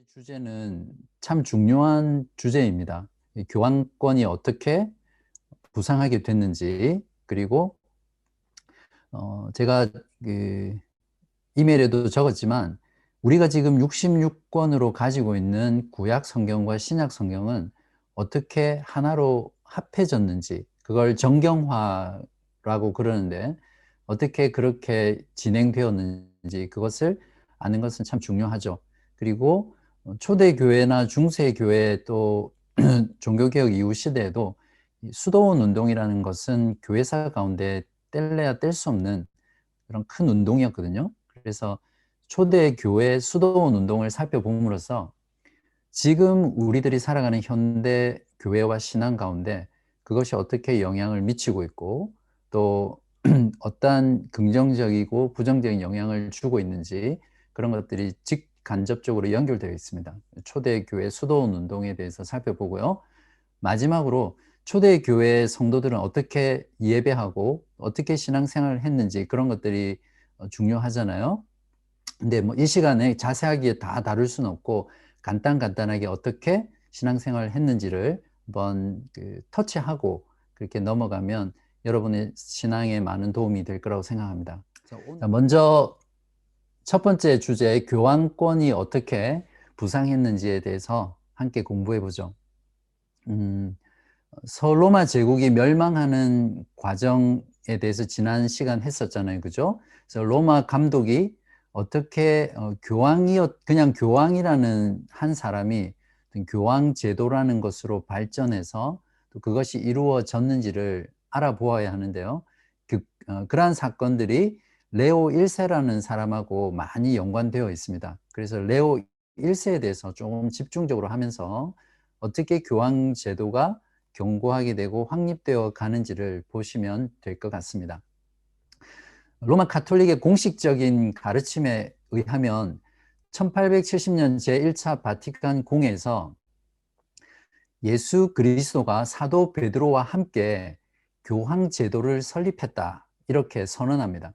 주제는 참 중요한 주제입니다. 이 교환권이 어떻게 부상하게 됐는지, 그리고 제가 그 이메일에도 적었지만 우리가 지금 66권으로 가지고 있는 구약 성경과 신약 성경은 어떻게 하나로 합해졌는지, 그걸 정경화라고 그러는데 어떻게 그렇게 진행되었는지 그것을 아는 것은 참 중요하죠. 그리고 초대교회나 중세교회 또 종교개혁 이후 시대에도 이 수도원 운동이라는 것은 교회사 가운데 뗄래야 뗄 수 없는 그런 큰 운동이었거든요. 그래서 초대교회 수도원 운동을 살펴봄으로써 지금 우리들이 살아가는 현대 교회와 신앙 가운데 그것이 어떻게 영향을 미치고 있고 또 어떠한 긍정적이고 부정적인 영향을 주고 있는지 그런 것들이 직간접적으로 연결되어 있습니다. 초대교회 수도원 운동에 대해서 살펴보고요. 마지막으로 초대교회 성도들은 어떻게 예배하고 어떻게 신앙생활을 했는지 그런 것들이 중요하잖아요. 근데 뭐 이 시간에 자세하게 다 다룰 수는 없고 간단하게 어떻게 신앙생활을 했는지를 한번 터치하고 그렇게 넘어가면 여러분의 신앙에 많은 도움이 될 거라고 생각합니다. 자, 먼저 첫 번째 주제, 교환권이 어떻게 부상했는지에 대해서 함께 공부해 보죠. 서로마 제국이 멸망하는 과정에 대해서 지난 시간 했었잖아요. 그죠? 그래서 로마 감독이 어떻게 그냥 교황이라는 한 사람이 교황 제도라는 것으로 발전해서 또 그것이 이루어졌는지를 알아보아야 하는데요. 그러한 사건들이 레오 1세라는 사람하고 많이 연관되어 있습니다. 그래서 레오 1세에 대해서 조금 집중적으로 하면서 어떻게 교황 제도가 견고하게 되고 확립되어 가는지를 보시면 될 것 같습니다. 로마 가톨릭의 공식적인 가르침에 의하면 1870년 제1차 바티칸 공회에서 예수 그리스도가 사도 베드로와 함께 교황 제도를 설립했다 이렇게 선언합니다.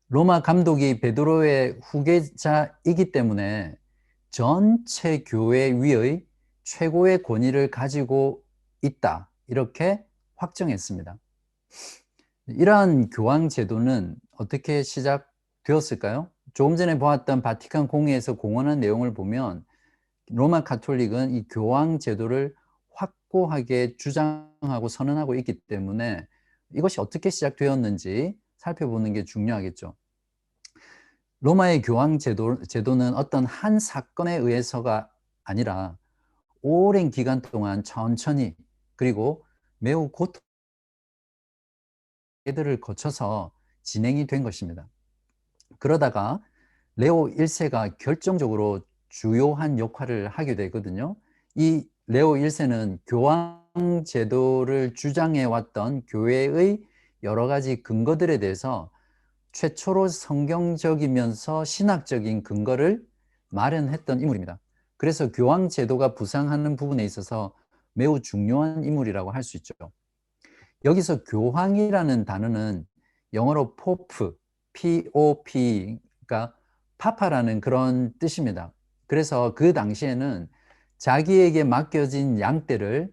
로마 감독이 베드로의 후계자이기 때문에 전체 교회 위의 최고의 권위를 가지고 있다 이렇게 확정했습니다. 이러한 교황 제도는 어떻게 시작되었을까요? 조금 전에 보았던 바티칸 공회에서 공언한 내용을 보면 로마 가톨릭은 이 교황 제도를 확고하게 주장하고 선언하고 있기 때문에 이것이 어떻게 시작되었는지 살펴보는 게 중요하겠죠. 로마의 교황 제도는 어떤 한 사건에 의해서가 아니라 오랜 기간 동안 천천히 그리고 매우 고통들을 거쳐서 진행이 된 것입니다. 그러다가 레오 1세가 결정적으로 주요한 역할을 하게 되거든요. 이 레오 1세는 교황 제도를 주장해 왔던 교회의 여러 가지 근거들에 대해서 최초로 성경적이면서 신학적인 근거를 마련했던 인물입니다. 그래서 교황 제도가 부상하는 부분에 있어서 매우 중요한 인물이라고 할 수 있죠. 여기서 교황이라는 단어는 영어로 포프, P-O-P, 그러니까 파파라는 그런 뜻입니다. 그래서 그 당시에는 자기에게 맡겨진 양떼를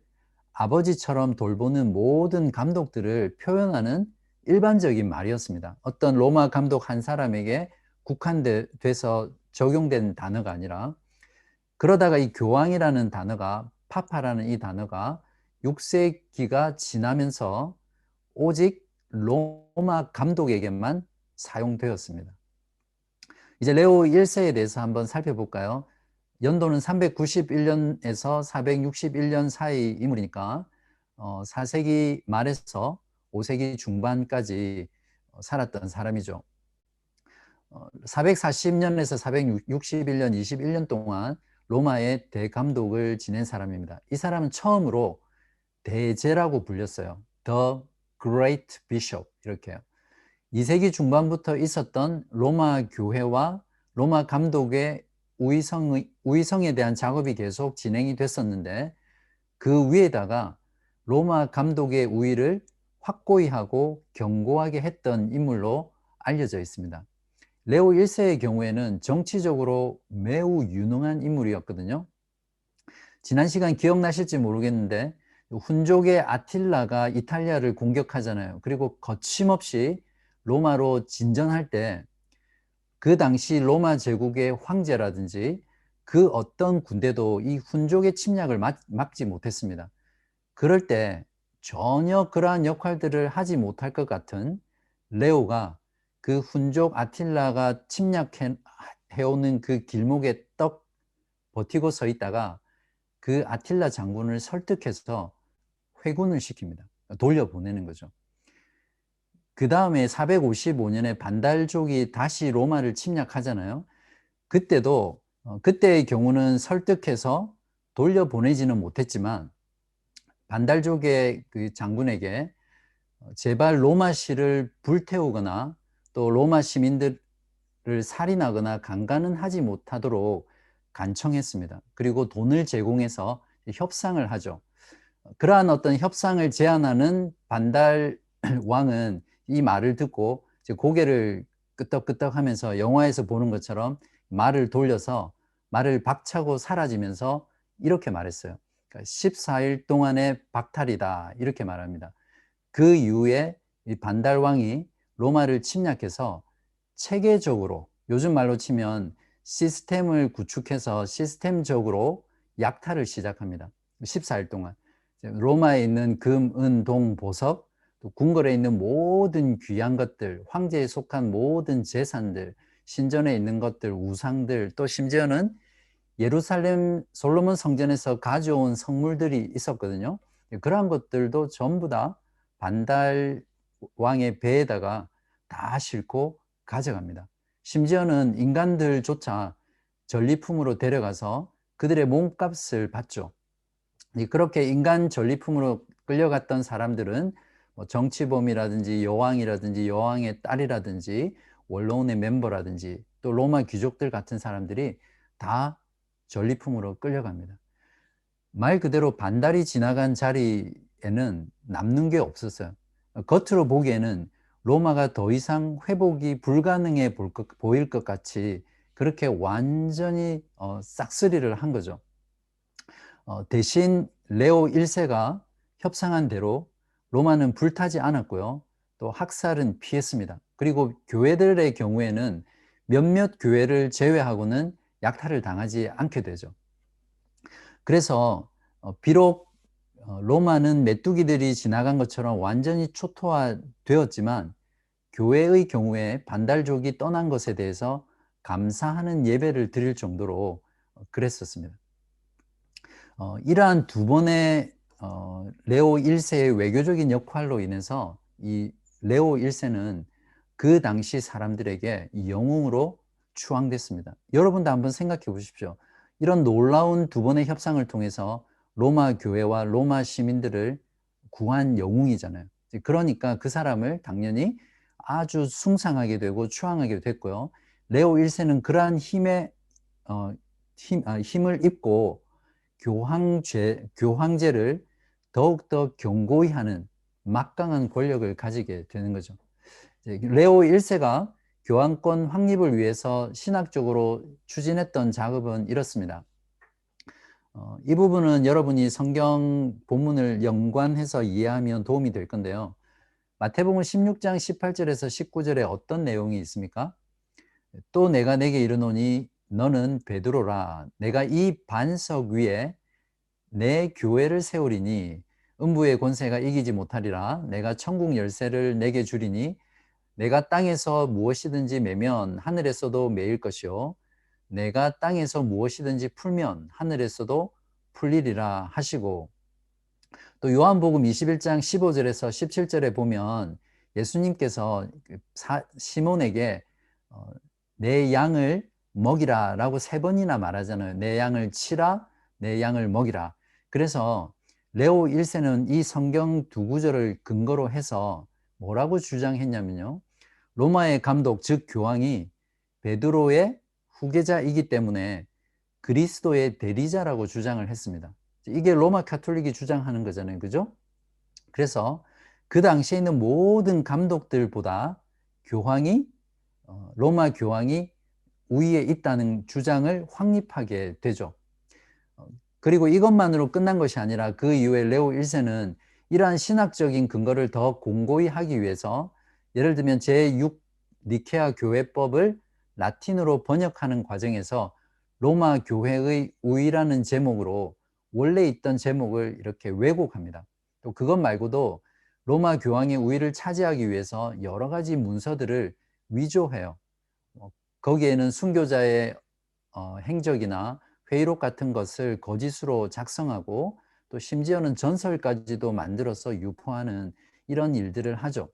아버지처럼 돌보는 모든 감독들을 표현하는 일반적인 말이었습니다. 어떤 로마 감독 한 사람에게 국한돼서 적용된 단어가 아니라 그러다가 이 교황이라는 단어가 파파라는 이 단어가 6세기가 지나면서 오직 로마 감독에게만 사용되었습니다. 이제 레오 1세에 대해서 한번 살펴볼까요? 연도는 391년에서 461년 사이 인물이니까 4세기 말에서 5세기 중반까지 살았던 사람이죠. 440년에서 461년 21년 동안 로마의 대감독을 지낸 사람입니다. 이 사람은 처음으로 대제라고 불렸어요. The Great Bishop 이렇게요. 2세기 중반부터 있었던 로마 교회와 로마 감독의 우위성에 대한 작업이 계속 진행이 됐었는데 그 위에다가 로마 감독의 우위를 확고히 하고 견고하게 했던 인물로 알려져 있습니다. 레오 1세의 경우에는 정치적으로 매우 유능한 인물이었거든요. 지난 시간 기억나실지 모르겠는데 훈족의 아틸라가 이탈리아를 공격하잖아요. 그리고 거침없이 로마로 진전할 때 그 당시 로마 제국의 황제라든지 그 어떤 군대도 이 훈족의 침략을 막지 못했습니다. 그럴 때 전혀 그러한 역할들을 하지 못할 것 같은 레오가 그 훈족 아틸라가 침략해오는 그 길목에 떡 버티고 서 있다가 그 아틸라 장군을 설득해서 회군을 시킵니다. 돌려보내는 거죠. 그 다음에 455년에 반달족이 다시 로마를 침략하잖아요. 그때도 그때의 경우는 설득해서 돌려보내지는 못했지만 반달족의 그 장군에게 제발 로마시를 불태우거나 또 로마 시민들을 살인하거나 강간은 하지 못하도록 간청했습니다. 그리고 돈을 제공해서 협상을 하죠. 그러한 어떤 협상을 제안하는 반달 왕은 이 말을 듣고 고개를 끄덕끄덕 하면서 영화에서 보는 것처럼 말을 돌려서 말을 박차고 사라지면서 이렇게 말했어요. 14일 동안의 박탈이다 이렇게 말합니다. 그 이후에 이 반달 왕이 로마를 침략해서 체계적으로 요즘 말로 치면 시스템을 구축해서 시스템적으로 약탈을 시작합니다. 14일 동안 로마에 있는 금, 은, 동, 보석, 또 궁궐에 있는 모든 귀한 것들, 황제에 속한 모든 재산들, 신전에 있는 것들, 우상들, 또 심지어는 예루살렘 솔로몬 성전에서 가져온 성물들이 있었거든요. 그러한 것들도 전부 다 반달 왕의 배에다가 다 싣고 가져갑니다. 심지어는 인간들조차 전리품으로 데려가서 그들의 몸값을 받죠. 그렇게 인간 전리품으로 끌려갔던 사람들은 뭐 정치범이라든지 여왕이라든지 여왕의 딸이라든지 원로원의 멤버라든지 또 로마 귀족들 같은 사람들이 다 전리품으로 끌려갑니다. 말 그대로 반달이 지나간 자리에는 남는 게 없었어요. 겉으로 보기에는 로마가 더 이상 회복이 불가능해 보일 것 같이 그렇게 완전히 싹쓸이를 한 거죠. 대신 레오 1세가 협상한 대로 로마는 불타지 않았고요. 또 학살은 피했습니다. 그리고 교회들의 경우에는 몇몇 교회를 제외하고는 약탈을 당하지 않게 되죠. 그래서 비록 로마는 메뚜기들이 지나간 것처럼 완전히 초토화되었지만 교회의 경우에 반달족이 떠난 것에 대해서 감사하는 예배를 드릴 정도로 그랬었습니다. 이러한 두 번의 레오 1세의 외교적인 역할로 인해서 이 레오 1세는 그 당시 사람들에게 영웅으로 추앙됐습니다. 여러분도 한번 생각해 보십시오. 이런 놀라운 두 번의 협상을 통해서 로마 교회와 로마 시민들을 구한 영웅이잖아요. 그러니까 그 사람을 당연히 아주 숭상하게 되고 추앙하게 됐고요. 레오 1세는 그러한 힘을 입고 교황제를 더욱더 견고히 하는 막강한 권력을 가지게 되는 거죠. 레오 1세가 교황권 확립을 위해서 신학적으로 추진했던 작업은 이렇습니다. 이 부분은 여러분이 성경 본문을 연관해서 이해하면 도움이 될 건데요. 마태복음 16장 18절에서 19절에 어떤 내용이 있습니까? 또 내가 내게 이르노니 너는 베드로라. 내가 이 반석 위에 내 교회를 세우리니 음부의 권세가 이기지 못하리라. 내가 천국 열쇠를 내게 주리니 내가 땅에서 무엇이든지 매면 하늘에서도 매일 것이요 내가 땅에서 무엇이든지 풀면 하늘에서도 풀리리라 하시고, 또 요한복음 21장 15절에서 17절에 보면 예수님께서 시몬에게 내 양을 먹이라 라고 3번이나 말하잖아요. 내 양을 치라, 내 양을 먹이라. 그래서 레오 1세는 이 성경 두 구절을 근거로 해서 뭐라고 주장했냐면요, 로마의 감독 즉 교황이 베드로의 후계자이기 때문에 그리스도의 대리자라고 주장을 했습니다. 이게 로마 카톨릭이 주장하는 거잖아요, 그죠? 그래서 그 당시에 있는 모든 감독들보다 교황이 로마 교황이 우위에 있다는 주장을 확립하게 되죠. 그리고 이것만으로 끝난 것이 아니라 그 이후에 레오 1세는 이러한 신학적인 근거를 더 공고히 하기 위해서 예를 들면 제6 니케아 교회법을 라틴어로 번역하는 과정에서 로마 교회의 우위라는 제목으로 원래 있던 제목을 이렇게 왜곡합니다. 또 그것 말고도 로마 교황의 우위를 차지하기 위해서 여러 가지 문서들을 위조해요. 거기에는 순교자의 행적이나 회의록 같은 것을 거짓으로 작성하고 또 심지어는 전설까지도 만들어서 유포하는 이런 일들을 하죠.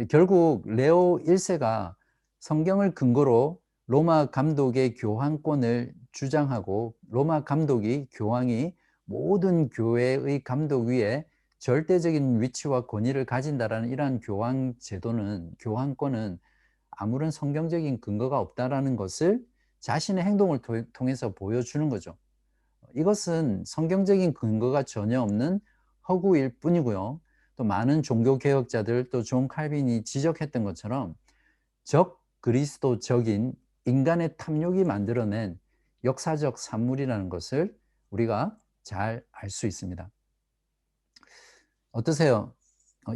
결국 레오 1세가 성경을 근거로 로마 감독의 교황권을 주장하고 로마 감독이 교황이 모든 교회의 감독 위에 절대적인 위치와 권위를 가진다라는 이러한 교황권은 아무런 성경적인 근거가 없다라는 것을 자신의 행동을 통해서 보여주는 거죠. 이것은 성경적인 근거가 전혀 없는 허구일 뿐이고요. 또 많은 종교 개혁자들 또 존 칼빈이 지적했던 것처럼 적 그리스도적인 인간의 탐욕이 만들어낸 역사적 산물이라는 것을 우리가 잘 알 수 있습니다. 어떠세요?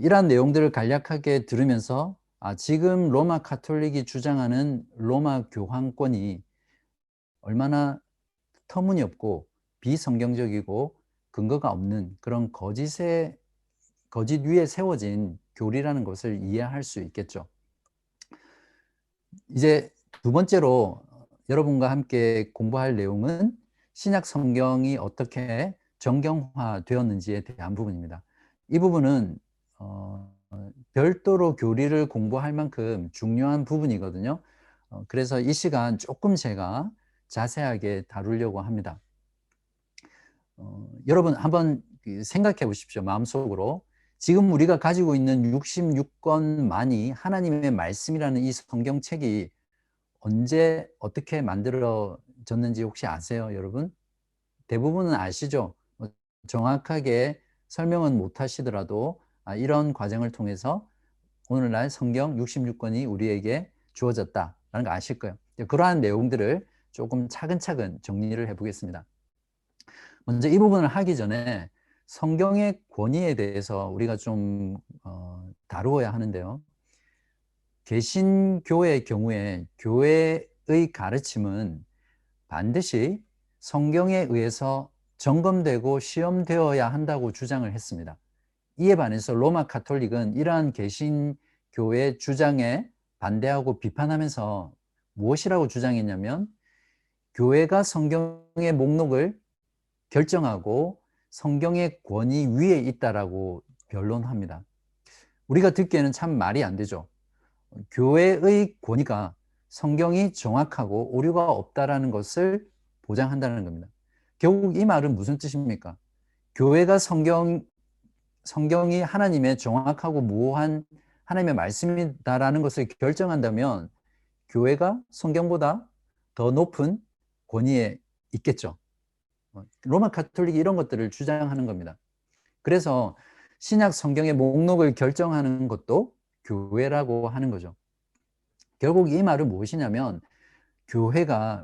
이러한 내용들을 간략하게 들으면서 지금 로마 가톨릭이 주장하는 로마 교황권이 얼마나 터무니없고 비성경적이고 근거가 없는 그런 거짓 위에 세워진 교리라는 것을 이해할 수 있겠죠. 이제 두 번째로 여러분과 함께 공부할 내용은 신약 성경이 어떻게 정경화되었는지에 대한 부분입니다. 이 부분은 별도로 교리를 공부할 만큼 중요한 부분이거든요. 그래서 이 시간 조금 제가 자세하게 다루려고 합니다. 여러분 한번 생각해 보십시오. 마음속으로. 지금 우리가 가지고 있는 66권만이 하나님의 말씀이라는 이 성경책이 언제 어떻게 만들어졌는지 혹시 아세요, 여러분? 대부분은 아시죠? 정확하게 설명은 못 하시더라도 이런 과정을 통해서 오늘날 성경 66권이 우리에게 주어졌다라는 거 아실 거예요. 그러한 내용들을 조금 차근차근 정리를 해보겠습니다. 먼저 이 부분을 하기 전에 성경의 권위에 대해서 우리가 좀 다루어야 하는데요. 개신교의 경우에 교회의 가르침은 반드시 성경에 의해서 점검되고 시험되어야 한다고 주장을 했습니다. 이에 반해서 로마 가톨릭은 이러한 개신교의 주장에 반대하고 비판하면서 무엇이라고 주장했냐면 교회가 성경의 목록을 결정하고 성경의 권위 위에 있다라고 변론합니다. 우리가 듣기에는 참 말이 안 되죠. 교회의 권위가 성경이 정확하고 오류가 없다라는 것을 보장한다는 겁니다. 결국 이 말은 무슨 뜻입니까? 교회가 성경이 하나님의 정확하고 무오한 하나님의 말씀이다라는 것을 결정한다면 교회가 성경보다 더 높은 권위에 있겠죠. 로마 가톨릭이 이런 것들을 주장하는 겁니다. 그래서 신약 성경의 목록을 결정하는 것도 교회라고 하는 거죠. 결국 이 말은 무엇이냐면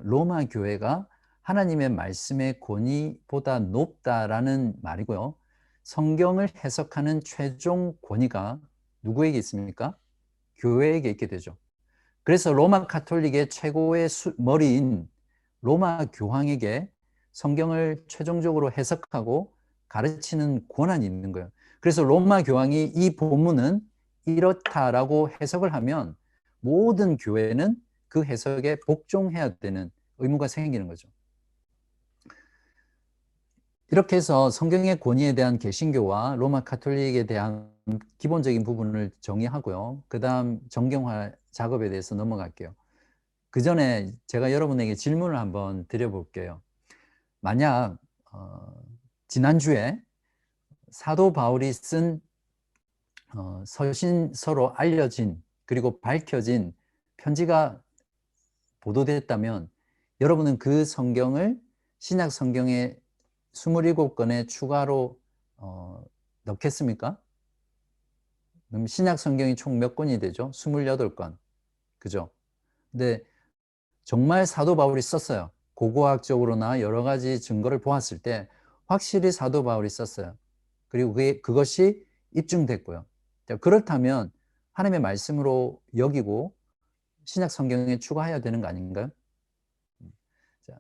로마 교회가 하나님의 말씀의 권위보다 높다라는 말이고요. 성경을 해석하는 최종 권위가 누구에게 있습니까? 교회에게 있게 되죠. 그래서 로마 가톨릭의 최고의 머리인 로마 교황에게 성경을 최종적으로 해석하고 가르치는 권한이 있는 거예요. 그래서 로마 교황이 이 본문은 이렇다라고 해석을 하면 모든 교회는 그 해석에 복종해야 되는 의무가 생기는 거죠. 이렇게 해서 성경의 권위에 대한 개신교와 로마 가톨릭에 대한 기본적인 부분을 정의하고요. 그 다음 정경화 작업에 대해서 넘어갈게요. 그 전에 제가 여러분에게 질문을 한번 드려볼게요. 만약 지난주에 사도 바울이 쓴 서신서로 알려진 그리고 밝혀진 편지가 보도됐다면 여러분은 그 성경을 신약 성경에 27권에 추가로 넣겠습니까? 그럼 신약 성경이 총 몇 권이 되죠? 28권. 그죠? 근데 정말 사도 바울이 썼어요. 고고학적으로나 여러 가지 증거를 보았을 때 확실히 사도 바울이 썼어요. 그리고 그것이 입증됐고요. 자, 그렇다면 하나님의 말씀으로 여기고 신약 성경에 추가해야 되는 거 아닌가요? 자,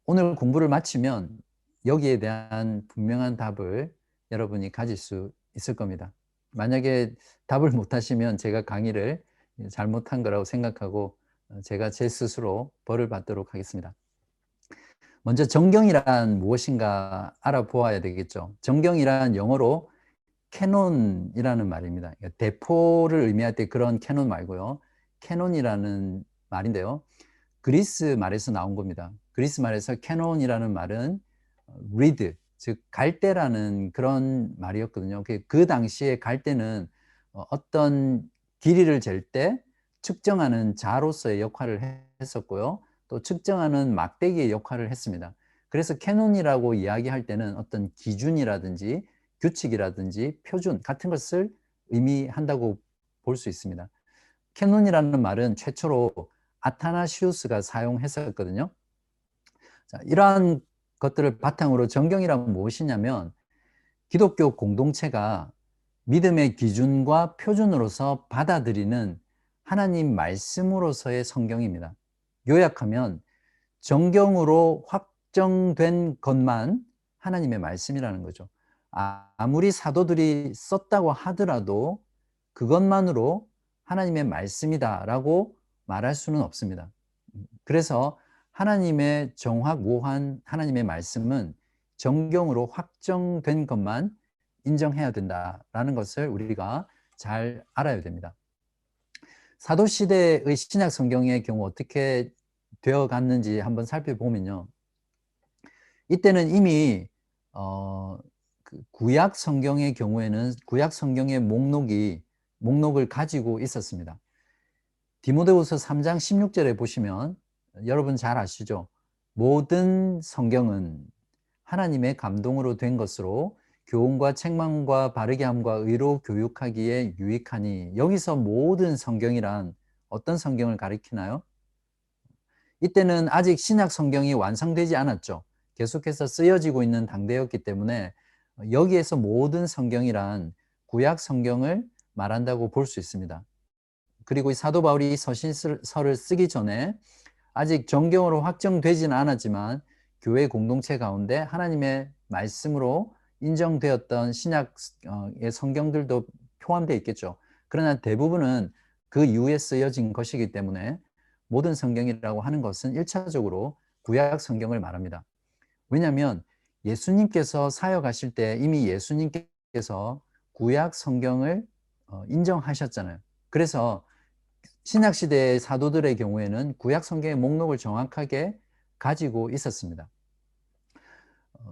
오늘 공부를 마치면 여기에 대한 분명한 답을 여러분이 가질 수 있을 겁니다. 만약에 답을 못 하시면 제가 강의를 잘못한 거라고 생각하고 제가 제 스스로 벌을 받도록 하겠습니다. 먼저 정경이란 무엇인가 알아보아야 되겠죠. 정경이란 영어로 캐논이라는 말입니다. 대포를 의미할 때 그런 캐논 말고요. 캐논이라는 말인데요. 그리스 말에서 나온 겁니다. 그리스 말에서 캐논이라는 말은 reed, 즉 갈대라는 그런 말이었거든요. 그 당시에 갈대는 어떤 길이를 잴 때 측정하는 자로서의 역할을 했었고요. 또 측정하는 막대기의 역할을 했습니다. 그래서 캐논이라고 이야기할 때는 어떤 기준이라든지 규칙이라든지 표준 같은 것을 의미한다고 볼 수 있습니다. 캐논이라는 말은 최초로 아타나시우스가 사용했었거든요. 자, 이러한 것들을 바탕으로 정경이란 무엇이냐면 기독교 공동체가 믿음의 기준과 표준으로서 받아들이는 하나님 말씀으로서의 성경입니다. 요약하면 정경으로 확정된 것만 하나님의 말씀이라는 거죠. 아무리 사도들이 썼다고 하더라도 그것만으로 하나님의 말씀이다라고 말할 수는 없습니다. 그래서 하나님의 정확무한 하나님의 말씀은 정경으로 확정된 것만 인정해야 된다라는 것을 우리가 잘 알아야 됩니다. 사도시대의 신약 성경의 경우 어떻게 되어 갔는지 한번 살펴보면요. 이때는 이미 구약 성경의 경우에는 구약 성경의 목록을 가지고 있었습니다. 디모데후서 3장 16절에 보시면 여러분 잘 아시죠? 모든 성경은 하나님의 감동으로 된 것으로 교훈과 책망과 바르게 함과 의로 교육하기에 유익하니, 여기서 모든 성경이란 어떤 성경을 가리키나요? 이때는 아직 신약 성경이 완성되지 않았죠. 계속해서 쓰여지고 있는 당대였기 때문에 여기에서 모든 성경이란 구약 성경을 말한다고 볼 수 있습니다. 그리고 이 사도 바울이 서신서를 쓰기 전에 아직 정경으로 확정되지는 않았지만 교회 공동체 가운데 하나님의 말씀으로 인정되었던 신약의 성경들도 포함되어 있겠죠. 그러나 대부분은 그 이후에 쓰여진 것이기 때문에 모든 성경이라고 하는 것은 1차적으로 구약 성경을 말합니다. 왜냐하면 예수님께서 사역하실 때 이미 예수님께서 구약 성경을 인정하셨잖아요. 그래서 신약시대의 사도들의 경우에는 구약 성경의 목록을 정확하게 가지고 있었습니다.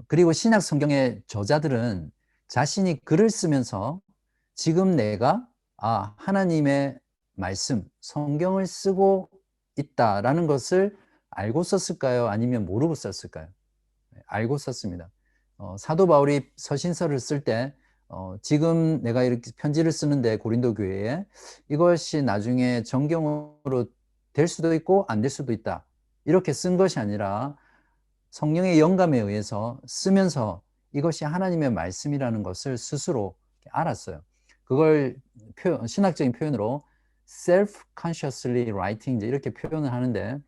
그리고 신약 성경의 저자들은 자신이 글을 쓰면서 지금 내가 하나님의 말씀, 성경을 쓰고 있다라는 것을 알고 썼을까요? 아니면 모르고 썼을까요? 알고 썼습니다. 사도 바울이 서신서를 쓸 때 지금 내가 이렇게 편지를 쓰는데 고린도 교회에 이것이 나중에 정경으로 될 수도 있고 안 될 수도 있다, 이렇게 쓴 것이 아니라 성령의 영감에 의해서 쓰면서 이것이 하나님의 말씀이라는 것을 스스로 알았어요. 그걸 신학적인 표현으로 self-consciously writing 이렇게 표현을 하는데,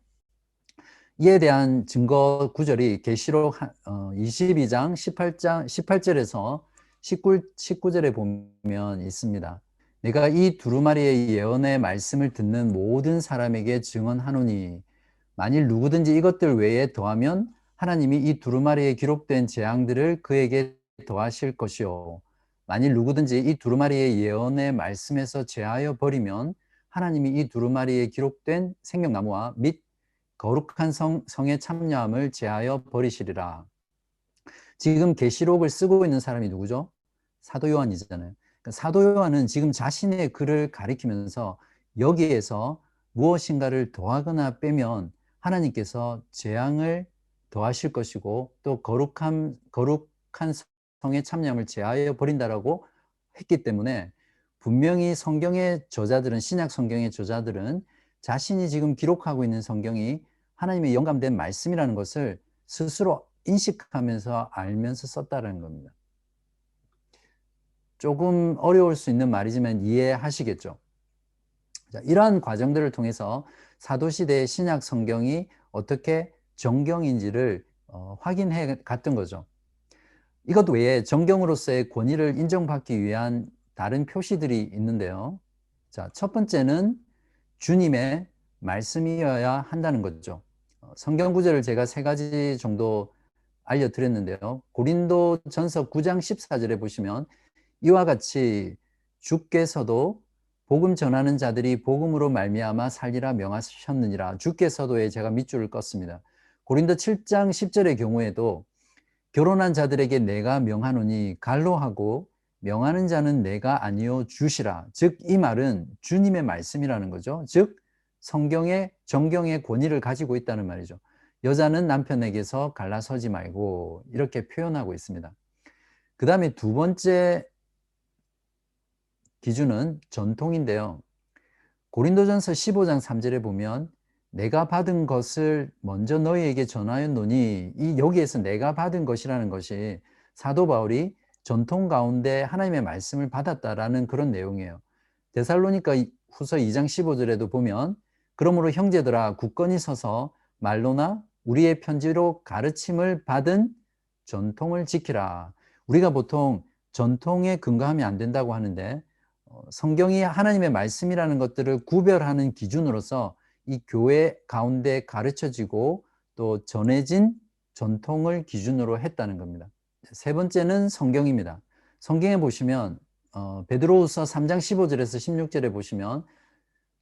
이에 대한 증거 구절이 계시록 22장 18절에서 19절에 보면 있습니다. 내가 이 두루마리의 예언의 말씀을 듣는 모든 사람에게 증언하노니 만일 누구든지 이것들 외에 더하면 하나님이 이 두루마리에 기록된 재앙들을 그에게 더하실 것이요, 만일 누구든지 이 두루마리의 예언의 말씀에서 제하여 버리면 하나님이 이 두루마리에 기록된 생명나무와 및 거룩한 성에 참여함을 제하여 버리시리라. 지금 계시록을 쓰고 있는 사람이 누구죠? 사도 요한이잖아요. 그러니까 사도 요한은 지금 자신의 글을 가리키면서 여기에서 무엇인가를 더하거나 빼면 하나님께서 재앙을 더하실 것이고 또 거룩한 성에 참여함을 제하여 버린다라고 했기 때문에 분명히 성경의 저자들은, 신약 성경의 저자들은 자신이 지금 기록하고 있는 성경이 하나님의 영감된 말씀이라는 것을 스스로 인식하면서 알면서 썼다는 겁니다. 조금 어려울 수 있는 말이지만 이해하시겠죠? 자, 이러한 과정들을 통해서 사도시대의 신약 성경이 어떻게 정경인지를 확인해 갔던 거죠. 이것 외에 정경으로서의 권위를 인정받기 위한 다른 표시들이 있는데요. 자, 첫 번째는 주님의 말씀이어야 한다는 거죠. 성경 구절을 제가 3가지 정도 알려드렸는데요. 고린도전서 9장 14절에 보시면 이와 같이 주께서도 복음 전하는 자들이 복음으로 말미암아 살리라 명하셨느니라. 주께서도에 제가 밑줄을 껐습니다. 고린도 7장 10절의 경우에도 결혼한 자들에게 내가 명하노니 갈로하고 명하는 자는 내가 아니요 주시라. 즉 이 말은 주님의 말씀이라는 거죠. 즉 성경의 정경의 권위를 가지고 있다는 말이죠. 여자는 남편에게서 갈라서지 말고 이렇게 표현하고 있습니다. 그 다음에 두 번째 기준은 전통인데요. 고린도전서 15장 3절에 보면 내가 받은 것을 먼저 너희에게 전하였노니 이 여기에서 내가 받은 것이라는 것이 사도 바울이 전통 가운데 하나님의 말씀을 받았다라는 그런 내용이에요. 데살로니가 후서 2장 15절에도 보면 그러므로 형제들아 굳건히 서서 말로나 우리의 편지로 가르침을 받은 전통을 지키라. 우리가 보통 전통에 근거하면 안 된다고 하는데 성경이 하나님의 말씀이라는 것들을 구별하는 기준으로서 이 교회 가운데 가르쳐지고 또 전해진 전통을 기준으로 했다는 겁니다. 세 번째는 성경입니다. 성경에 보시면 베드로후서 3장 15절에서 16절에 보시면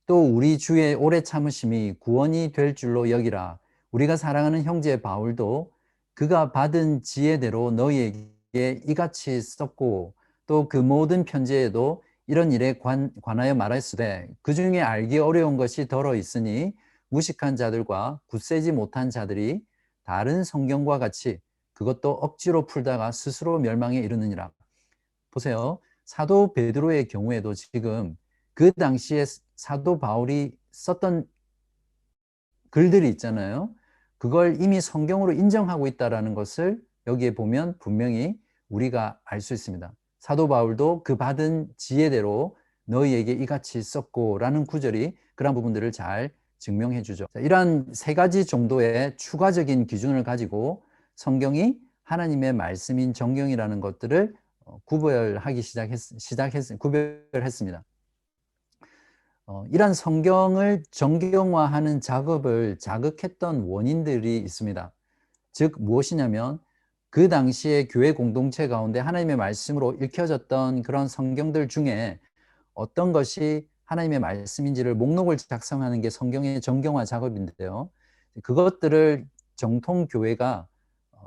또 우리 주의 오래 참으심이 구원이 될 줄로 여기라. 우리가 사랑하는 형제 바울도 그가 받은 지혜대로 너희에게 이같이 썼고 또 그 모든 편지에도 이런 일에 관하여 말하였으되 그 중에 알기 어려운 것이 덜어 있으니 무식한 자들과 굳세지 못한 자들이 다른 성경과 같이 그것도 억지로 풀다가 스스로 멸망에 이르느니라. 보세요. 사도 베드로의 경우에도 지금 그 당시에 사도 바울이 썼던 글들이 있잖아요. 그걸 이미 성경으로 인정하고 있다는 것을 여기에 보면 분명히 우리가 알 수 있습니다. 사도 바울도 그 받은 지혜대로 너희에게 이같이 썼고 라는 구절이 그런 부분들을 잘 증명해 주죠. 이러한 3가지 정도의 추가적인 기준을 가지고 성경이 하나님의 말씀인 정경이라는 것들을 구별하기 구별했습니다. 이러한 성경을 정경화하는 작업을 자극했던 원인들이 있습니다. 즉 무엇이냐면 그 당시에 교회 공동체 가운데 하나님의 말씀으로 읽혀졌던 그런 성경들 중에 어떤 것이 하나님의 말씀인지를 목록을 작성하는 게 성경의 정경화 작업인데요. 그것들을 정통교회가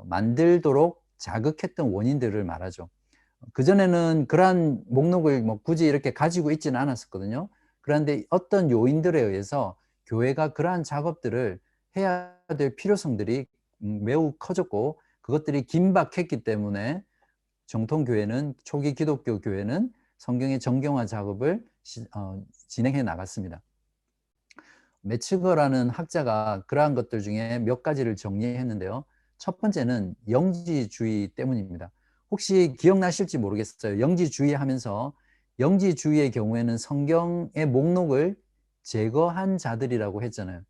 만들도록 자극했던 원인들을 말하죠. 그전에는 그러한 목록을 뭐 굳이 이렇게 가지고 있지는 않았었거든요. 그런데 어떤 요인들에 의해서 교회가 그러한 작업들을 해야 될 필요성들이 매우 커졌고 그것들이 긴박했기 때문에 정통교회는 초기 기독교 교회는 성경의 정경화 작업을 진행해 나갔습니다. 매츠거라는 학자가 그러한 것들 중에 몇 가지를 정리했는데요. 첫 번째는 영지주의 때문입니다. 혹시 기억나실지 모르겠어요. 영지주의 하면서 영지주의의 경우에는 성경의 목록을 제거한 자들이라고 했잖아요.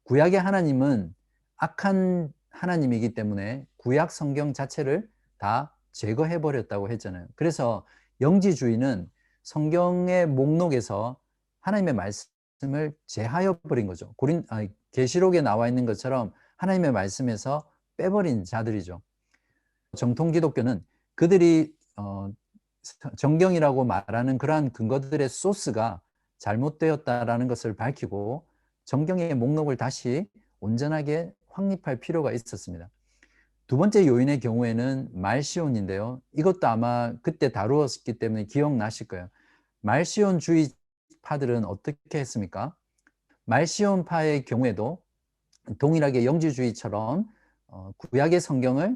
구약의 하나님은 악한 하나님이기 때문에 구약 성경 자체를 다 제거해 버렸다고 했잖아요. 그래서 영지주의는 성경의 목록에서 하나님의 말씀을 제하여 버린 거죠. 계시록에 나와 있는 것처럼 하나님의 말씀에서 빼버린 자들이죠. 정통 기독교는 그들이 정경이라고 말하는 그러한 근거들의 소스가 잘못되었다라는 것을 밝히고 정경의 목록을 다시 온전하게 확립할 필요가 있었습니다. 두 번째 요인의 경우에는 말시온인데요. 이것도 아마 그때 다루었기 때문에 기억나실 거예요. 말시온주의파들은 어떻게 했습니까? 말시온파의 경우에도 동일하게 영지주의처럼 구약의 성경을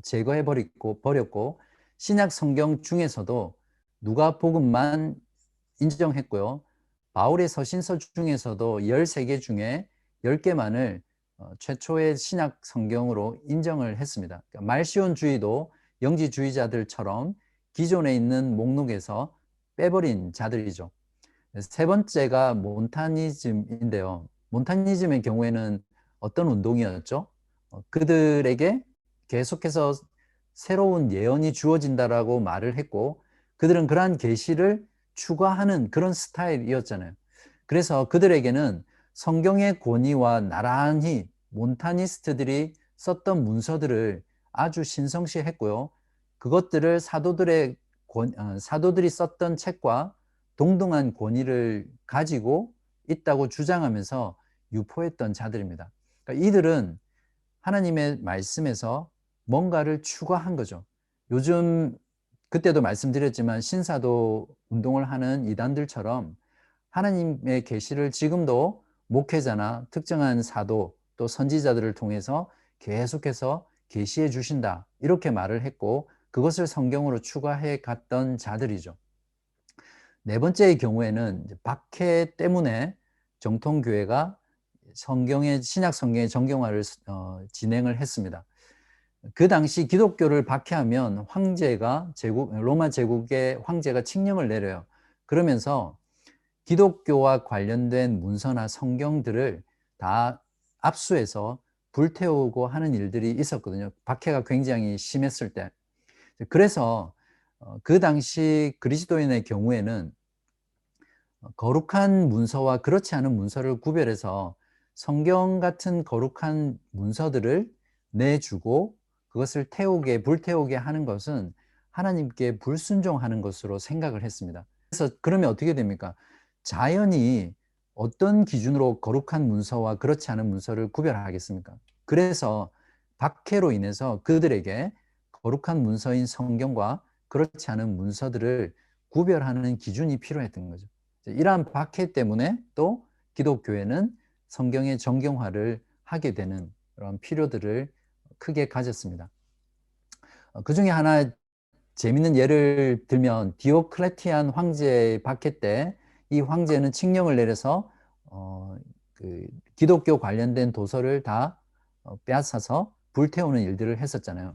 제거해 버렸고 신약 성경 중에서도 누가복음만 인정했고요. 바울의 서신서 중에서도 13개 중에 10개만을 최초의 신약 성경으로 인정을 했습니다. 그러니까 말시온주의도 영지주의자들처럼 기존에 있는 목록에서 빼버린 자들이죠. 세 번째가 몬타니즘인데요. 몬타니즘의 경우에는 어떤 운동이었죠? 그들에게 계속해서 새로운 예언이 주어진다라고 말을 했고, 그들은 그러한 계시를 추구하는 그런 스타일이었잖아요. 그래서 그들에게는 성경의 권위와 나란히 몬타니스트들이 썼던 문서들을 아주 신성시했고요. 그것들을 사도들이 썼던 책과 동등한 권위를 가지고 있다고 주장하면서 유포했던 자들입니다. 그러니까 이들은 하나님의 말씀에서 뭔가를 추구한 거죠. 요즘 그때도 말씀드렸지만 신사도 운동을 하는 이단들처럼 하나님의 계시를 지금도 목회자나 특정한 사도 또 선지자들을 통해서 계속해서 계시해 주신다 이렇게 말을 했고, 그것을 성경으로 추가해 갔던 자들이죠. 네 번째의 경우에는 박해 때문에 정통교회가 신약 성경의 정경화를 진행을 했습니다. 그 당시 기독교를 박해하면 로마 제국의 황제가 칙령을 내려요. 그러면서 기독교와 관련된 문서나 성경들을 다 압수해서 불태우고 하는 일들이 있었거든요. 박해가 굉장히 심했을 때. 그래서 그 당시 그리스도인의 경우에는 거룩한 문서와 그렇지 않은 문서를 구별해서 성경 같은 거룩한 문서들을 내주고 그것을 불태우게 하는 것은 하나님께 불순종하는 것으로 생각을 했습니다. 그래서 그러면 어떻게 됩니까? 자연이 어떤 기준으로 거룩한 문서와 그렇지 않은 문서를 구별하겠습니까? 그래서 박해로 인해서 그들에게 거룩한 문서인 성경과 그렇지 않은 문서들을 구별하는 기준이 필요했던 거죠. 이러한 박해 때문에 또 기독교회는 성경의 정경화를 하게 되는 그런 필요들을 크게 가졌습니다. 그 중에 하나 재밌는 예를 들면 디오클레티안 황제의 박해 때 이 황제는 칙령을 내려서 그 기독교 관련된 도서를 다 빼앗아서 불태우는 일들을 했었잖아요.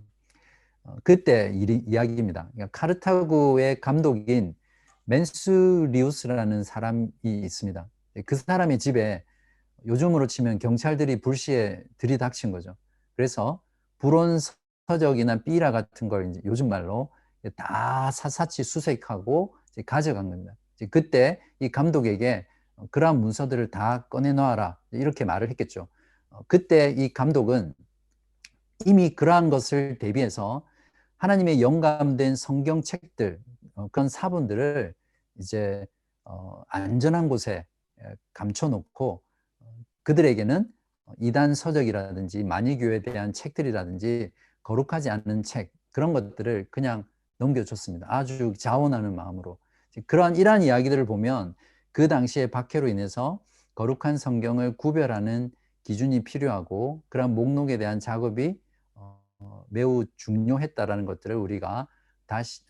그때 이야기입니다. 그러니까 카르타고의 감독인 맨수리우스라는 사람이 있습니다. 그 사람의 집에 요즘으로 치면 경찰들이 불시에 들이닥친 거죠. 그래서 불온 서적이나 삐라 같은 걸 이제 요즘 말로 다 샅샅이 수색하고 가져간 겁니다. 그때 이 감독에게 그러한 문서들을 다 꺼내놓아라 이렇게 말을 했겠죠. 그때 이 감독은 이미 그러한 것을 대비해서 하나님의 영감된 성경책들, 그런 사본들을 이제 안전한 곳에 감춰놓고 그들에게는 이단 서적이라든지 만이교에 대한 책들이라든지 거룩하지 않은 책, 그런 것들을 그냥 넘겨줬습니다. 아주 자원하는 마음으로. 이러한 이야기들을 보면 그 당시에 박해로 인해서 거룩한 성경을 구별하는 기준이 필요하고 그런 목록에 대한 작업이 매우 중요했다라는 것들을 우리가 다시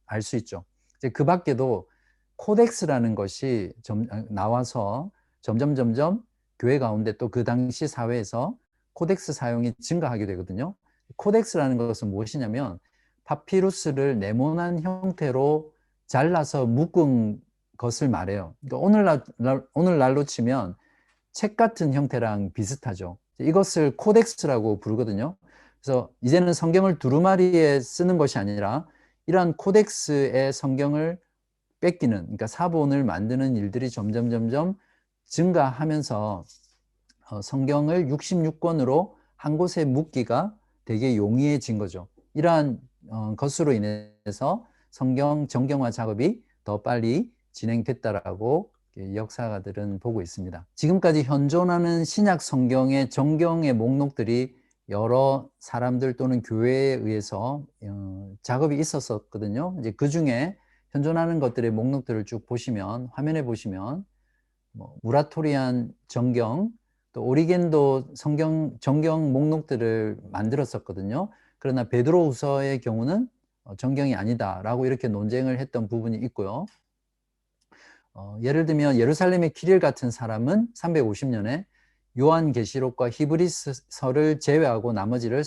알 수 있죠. 그 밖에도 코덱스라는 것이 나와서 점점 교회 가운데 또 그 당시 사회에서 코덱스 사용이 증가하게 되거든요. 코덱스라는 것은 무엇이냐면 파피루스를 네모난 형태로 잘라서 묶은 것을 말해요. 그러니까 오늘날로 치면 책 같은 형태랑 비슷하죠. 이것을 코덱스라고 부르거든요. 그래서 이제는 성경을 두루마리에 쓰는 것이 아니라 이러한 코덱스의 성경을 뺏기는, 그러니까 사본을 만드는 일들이 점점 증가하면서 성경을 66권으로 한 곳에 묶기가 되게 용이해진 거죠. 이러한 것으로 인해서 성경 정경화 작업이 더 빨리 진행됐다라고 역사가들은 보고 있습니다. 지금까지 현존하는 신약 성경의 정경의 목록들이 여러 사람들 또는 교회에 의해서 작업이 있었거든요. 이제 그 중에 현존하는 것들의 목록들을 쭉 보시면, 화면에 보시면 무라토리안 정경, 또 오리겐도 정경 목록들을 만들었었거든요. 그러나 베드로후서의 경우는 정경이 아니다라고 이렇게 논쟁을 했던 부분이 있고요. 예를 들면 예루살렘의 기릴 같은 사람은 350년에 요한계시록과 히브리서를 제외하고 나머지를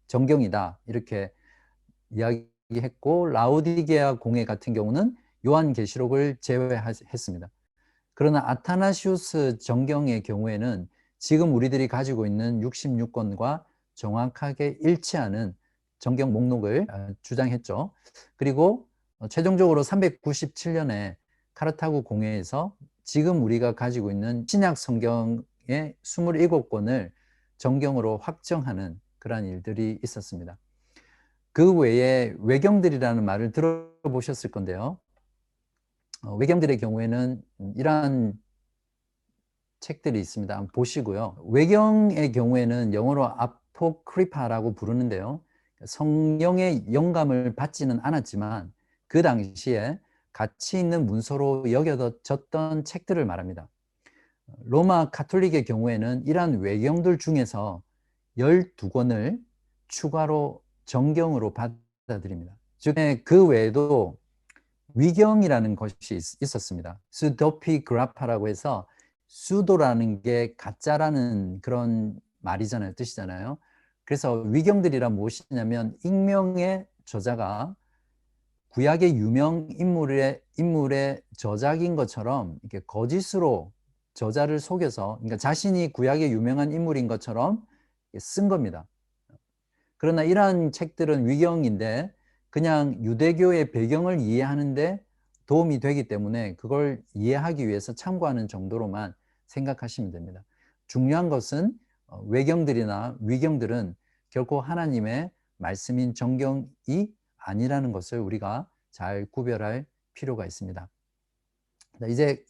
정경이다 이렇게 이야기했고, 라오디게아 공회 같은 경우는 요한계시록을 제외했습니다. 그러나 아타나시우스 정경의 경우에는 지금 우리들이 가지고 있는 66권과 정확하게 일치하는 정경 목록을 주장했죠. 그리고 최종적으로 397년에 카르타고 공회에서 지금 우리가 가지고 있는 신약 성경의 27권을 정경으로 확정하는 그러한 일들이 있었습니다. 그 외에 외경들이라는 말을 들어보셨을 건데요. 외경들의 경우에는 이러한 책들이 있습니다. 한번 보시고요. 외경의 경우에는 영어로 아포크리파라고 부르는데요. 성령의 영감을 받지는 않았지만 그 당시에 가치 있는 문서로 여겨졌던 책들을 말합니다. 로마 가톨릭의 경우에는 이러한 외경들 중에서 12권을 추가로 정경으로 받아들입니다. 즉, 그 외에도 위경이라는 것이 있었습니다. 수도피그라파라고 해서 수도라는 게 가짜라는 그런 말이잖아요, 뜻이잖아요. 그래서 위경들이란 무엇이냐면 익명의 저자가 구약의 유명 인물의 저작인 것처럼 이렇게 거짓으로 저자를 속여서, 그러니까 자신이 구약의 유명한 인물인 것처럼 쓴 겁니다. 그러나 이러한 책들은 위경인데 그냥 유대교의 배경을 이해하는데 도움이 되기 때문에 그걸 이해하기 위해서 참고하는 정도로만 생각하시면 됩니다. 중요한 것은 외경들이나 위경들은 결코 하나님의 말씀인 정경이 아니라는 것을 우리가 잘 구별할 필요가 있습니다. 이제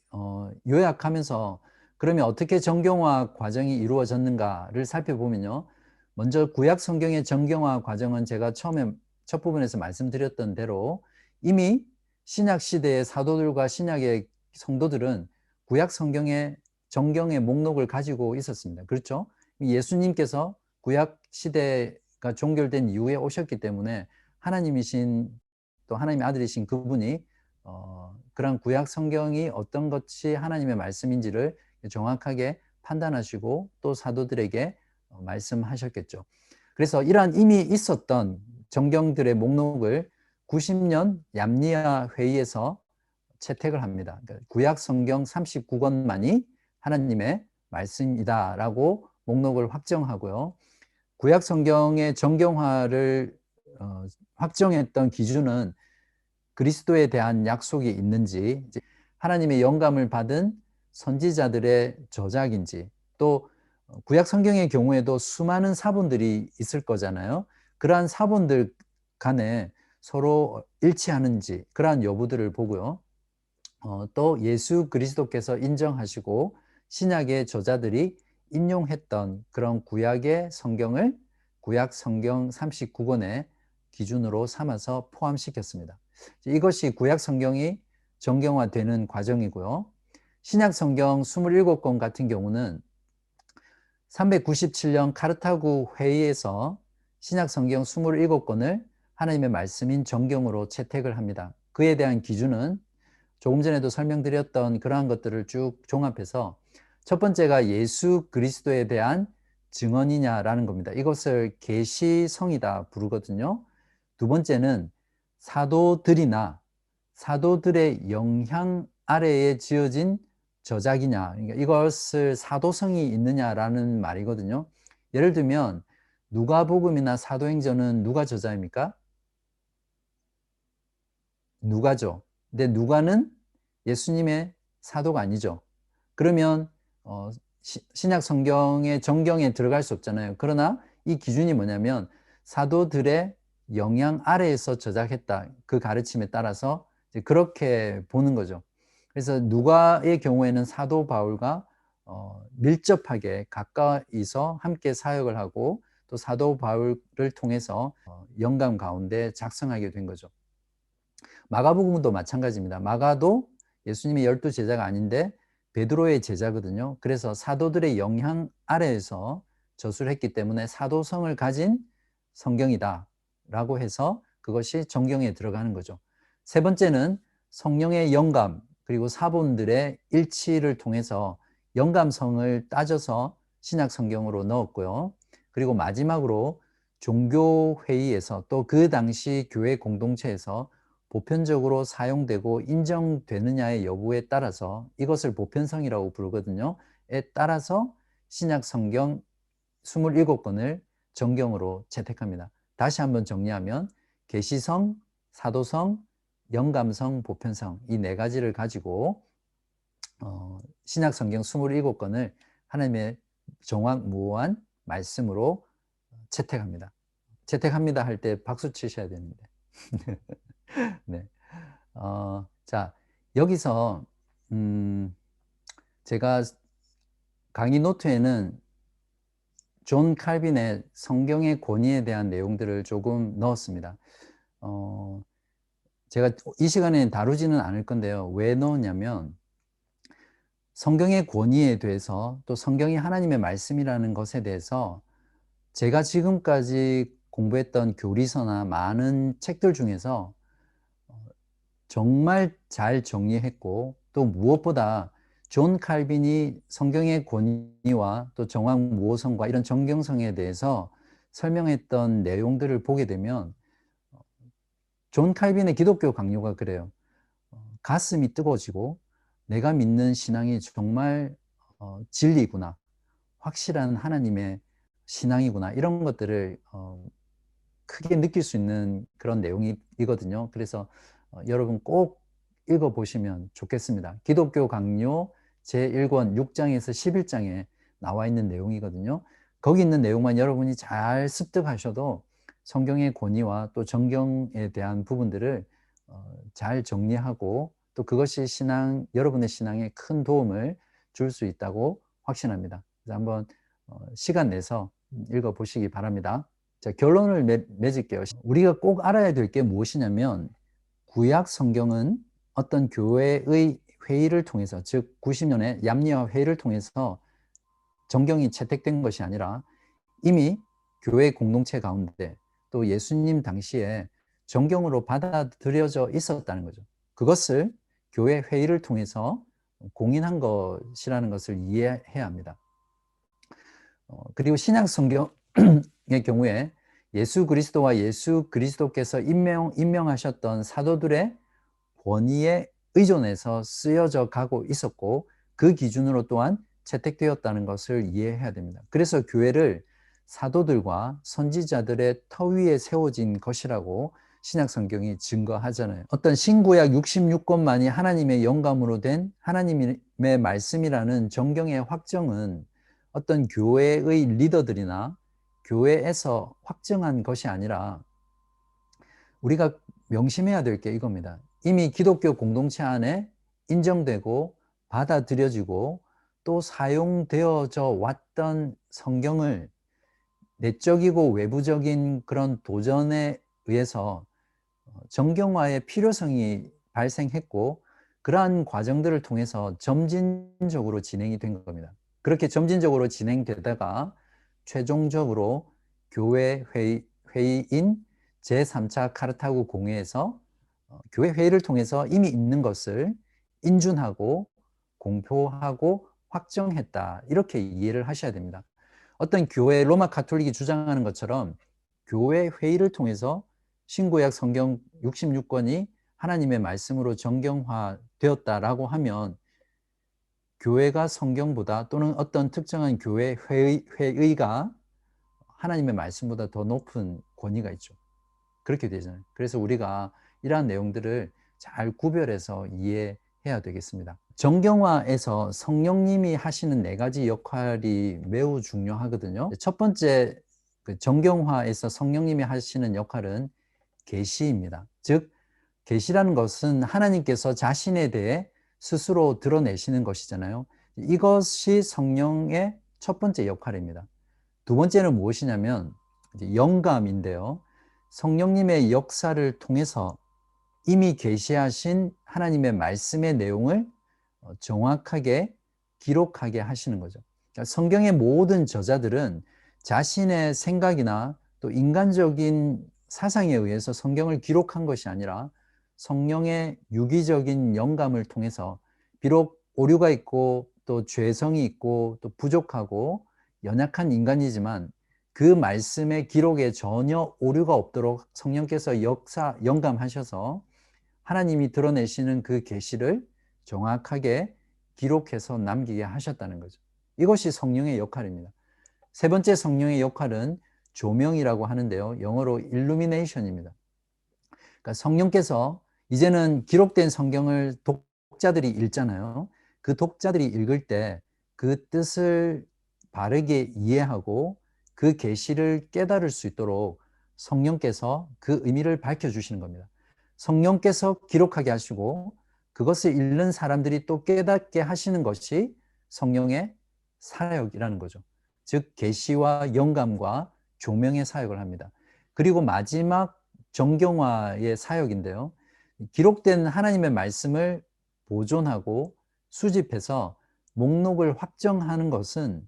요약하면서 그러면 어떻게 정경화 과정이 이루어졌는가를 살펴보면요. 먼저 구약 성경의 정경화 과정은 제가 처음에 첫 부분에서 말씀드렸던 대로 이미 신약 시대의 사도들과 신약의 성도들은 구약 성경의 정경의 목록을 가지고 있었습니다. 그렇죠? 예수님께서 구약 시대가 종결된 이후에 오셨기 때문에 하나님이신, 또 하나님의 아들이신 그분이 그런 구약 성경이 어떤 것이 하나님의 말씀인지를 정확하게 판단하시고 또 사도들에게 말씀하셨겠죠. 그래서 이러한 이미 있었던 정경들의 목록을 90년 얌니아 회의에서 채택을 합니다. 그러니까 구약 성경 39권만이 하나님의 말씀이다라고 목록을 확정하고요. 구약 성경의 정경화를 확정했던 기준은 그리스도에 대한 약속이 있는지, 하나님의 영감을 받은 선지자들의 저작인지, 또 구약 성경의 경우에도 수많은 사본들이 있을 거잖아요. 그러한 사본들 간에 서로 일치하는지, 그러한 여부들을 보고요. 또 예수 그리스도께서 인정하시고 신약의 저자들이 인용했던 그런 구약의 성경을 구약 성경 39권의 기준으로 삼아서 포함시켰습니다. 이것이 구약 성경이 정경화되는 과정이고요. 신약 성경 27권 같은 경우는 397년 카르타고 회의에서 신약 성경 27권을 하나님의 말씀인 정경으로 채택을 합니다. 그에 대한 기준은 조금 전에도 설명드렸던 그러한 것들을 쭉 종합해서 첫 번째가 예수 그리스도에 대한 증언이냐라는 겁니다. 이것을 계시성이다 부르거든요. 두 번째는 사도들이나 사도들의 영향 아래에 지어진 저작이냐, 그러니까 이것을 사도성이 있느냐라는 말이거든요. 예를 들면 누가복음이나 사도행전은 누가 저자입니까? 누가죠. 근데 누가는 예수님의 사도가 아니죠. 그러면 신약 성경의 정경에 들어갈 수 없잖아요. 그러나 이 기준이 뭐냐면 사도들의 영향 아래에서 저작했다, 그 가르침에 따라서 그렇게 보는 거죠. 그래서 누가의 경우에는 사도 바울과 밀접하게 가까이서 함께 사역을 하고 또 사도 바울을 통해서 영감 가운데 작성하게 된 거죠. 마가복음도 마찬가지입니다. 마가도 예수님의 12 제자가 아닌데 베드로의 제자거든요. 그래서 사도들의 영향 아래에서 저술을 했기 때문에 사도성을 가진 성경이다 라고 해서 그것이 정경에 들어가는 거죠. 세 번째는 성령의 영감, 그리고 사본들의 일치를 통해서 영감성을 따져서 신약 성경으로 넣었고요. 그리고 마지막으로 종교회의에서 또 그 당시 교회 공동체에서 보편적으로 사용되고 인정되느냐의 여부에 따라서 이것을 보편성이라고 부르거든요. 에 따라서 신약 성경 27권을 정경으로 채택합니다. 다시 한번 정리하면 계시성, 사도성, 영감성, 보편성 이 네 가지를 가지고 신약 성경 27권을 하나님의 정확무오한 말씀으로 채택합니다. 채택합니다 할 때 박수 치셔야 되는데. 네. 자, 여기서 제가 강의 노트에는 존 칼빈의 성경의 권위에 대한 내용들을 조금 넣었습니다. 제가 이 시간에 다루지는 않을 건데요. 왜 넣었냐면 성경의 권위에 대해서 또 성경이 하나님의 말씀이라는 것에 대해서 제가 지금까지 공부했던 교리서나 많은 책들 중에서 정말 잘 정리했고 또 무엇보다 존 칼빈이 성경의 권위와 또 정확무오성과 이런 정경성에 대해서 설명했던 내용들을 보게 되면 존 칼빈의 기독교 강요가 그래요. 가슴이 뜨거워지고 내가 믿는 신앙이 정말 진리구나, 확실한 하나님의 신앙이구나, 이런 것들을 크게 느낄 수 있는 그런 내용이거든요. 그래서 여러분 꼭 읽어보시면 좋겠습니다. 기독교 강요 제1권 6장에서 11장에 나와 있는 내용이거든요. 거기 있는 내용만 여러분이 잘 습득하셔도 성경의 권위와 또 정경에 대한 부분들을 잘 정리하고 또 그것이 여러분의 신앙에 큰 도움을 줄 수 있다고 확신합니다. 그래서 한번 시간 내서 읽어보시기 바랍니다. 자, 결론을 맺을게요. 우리가 꼭 알아야 될 게 무엇이냐면 구약 성경은 어떤 교회의 회의를 통해서, 즉 90년의 얌리와 회의를 통해서 정경이 채택된 것이 아니라 이미 교회 공동체 가운데 또 예수님 당시에 정경으로 받아들여져 있었다는 거죠. 그것을 교회 회의를 통해서 공인한 것이라는 것을 이해해야 합니다. 그리고 신약 성경의 경우에 예수 그리스도와 예수 그리스도께서 임명하셨던 사도들의 권위에 의존해서 쓰여져 가고 있었고 그 기준으로 또한 채택되었다는 것을 이해해야 됩니다. 그래서 교회를 사도들과 선지자들의 터 위에 세워진 것이라고 신약 성경이 증거하잖아요. 어떤 신구약 66권만이 하나님의 영감으로 된 하나님의 말씀이라는 정경의 확정은 어떤 교회의 리더들이나 교회에서 확정한 것이 아니라 우리가 명심해야 될 게 이겁니다. 이미 기독교 공동체 안에 인정되고 받아들여지고 또 사용되어져 왔던 성경을 내적이고 외부적인 그런 도전에 의해서 정경화의 필요성이 발생했고 그러한 과정들을 통해서 점진적으로 진행이 된 겁니다. 그렇게 점진적으로 진행되다가 최종적으로 교회 회의인 제3차 카르타고 공회에서 교회 회의를 통해서 이미 있는 것을 인준하고 공표하고 확정했다, 이렇게 이해를 하셔야 됩니다. 어떤 교회 로마 가톨릭이 주장하는 것처럼 교회 회의를 통해서 신구약 성경 66권이 하나님의 말씀으로 정경화되었다라고 하면 교회가 성경보다 또는 어떤 특정한 교회 회의가 하나님의 말씀보다 더 높은 권위가 있죠. 그렇게 되잖아요. 그래서 우리가 이러한 내용들을 잘 구별해서 이해해야 되겠습니다. 정경화에서 성령님이 하시는 4가지 역할이 매우 중요하거든요. 첫 번째, 정경화에서 성령님이 하시는 역할은 계시입니다. 즉 계시라는 것은 하나님께서 자신에 대해 스스로 드러내시는 것이잖아요. 이것이 성령의 첫 번째 역할입니다. 두 번째는 무엇이냐면 영감인데요. 성령님의 역사를 통해서 이미 계시하신 하나님의 말씀의 내용을 정확하게 기록하게 하시는 거죠. 그러니까 성경의 모든 저자들은 자신의 생각이나 또 인간적인 사상에 의해서 성경을 기록한 것이 아니라 성령의 유기적인 영감을 통해서 비록 오류가 있고 또 죄성이 있고 또 부족하고 연약한 인간이지만 그 말씀의 기록에 전혀 오류가 없도록 성령께서 영감하셔서 하나님이 드러내시는 그 계시를 정확하게 기록해서 남기게 하셨다는 거죠. 이것이 성령의 역할입니다. 세 번째 성령의 역할은 조명이라고 하는데요. 영어로 illumination입니다. 그러니까 성령께서 이제는 기록된 성경을 독자들이 읽잖아요. 그 독자들이 읽을 때 그 뜻을 바르게 이해하고 그 계시를 깨달을 수 있도록 성령께서 그 의미를 밝혀주시는 겁니다. 성령께서 기록하게 하시고 그것을 읽는 사람들이 또 깨닫게 하시는 것이 성령의 사역이라는 거죠. 즉 계시와 영감과 조명의 사역을 합니다. 그리고 마지막 정경화의 사역인데요. 기록된 하나님의 말씀을 보존하고 수집해서 목록을 확정하는 것은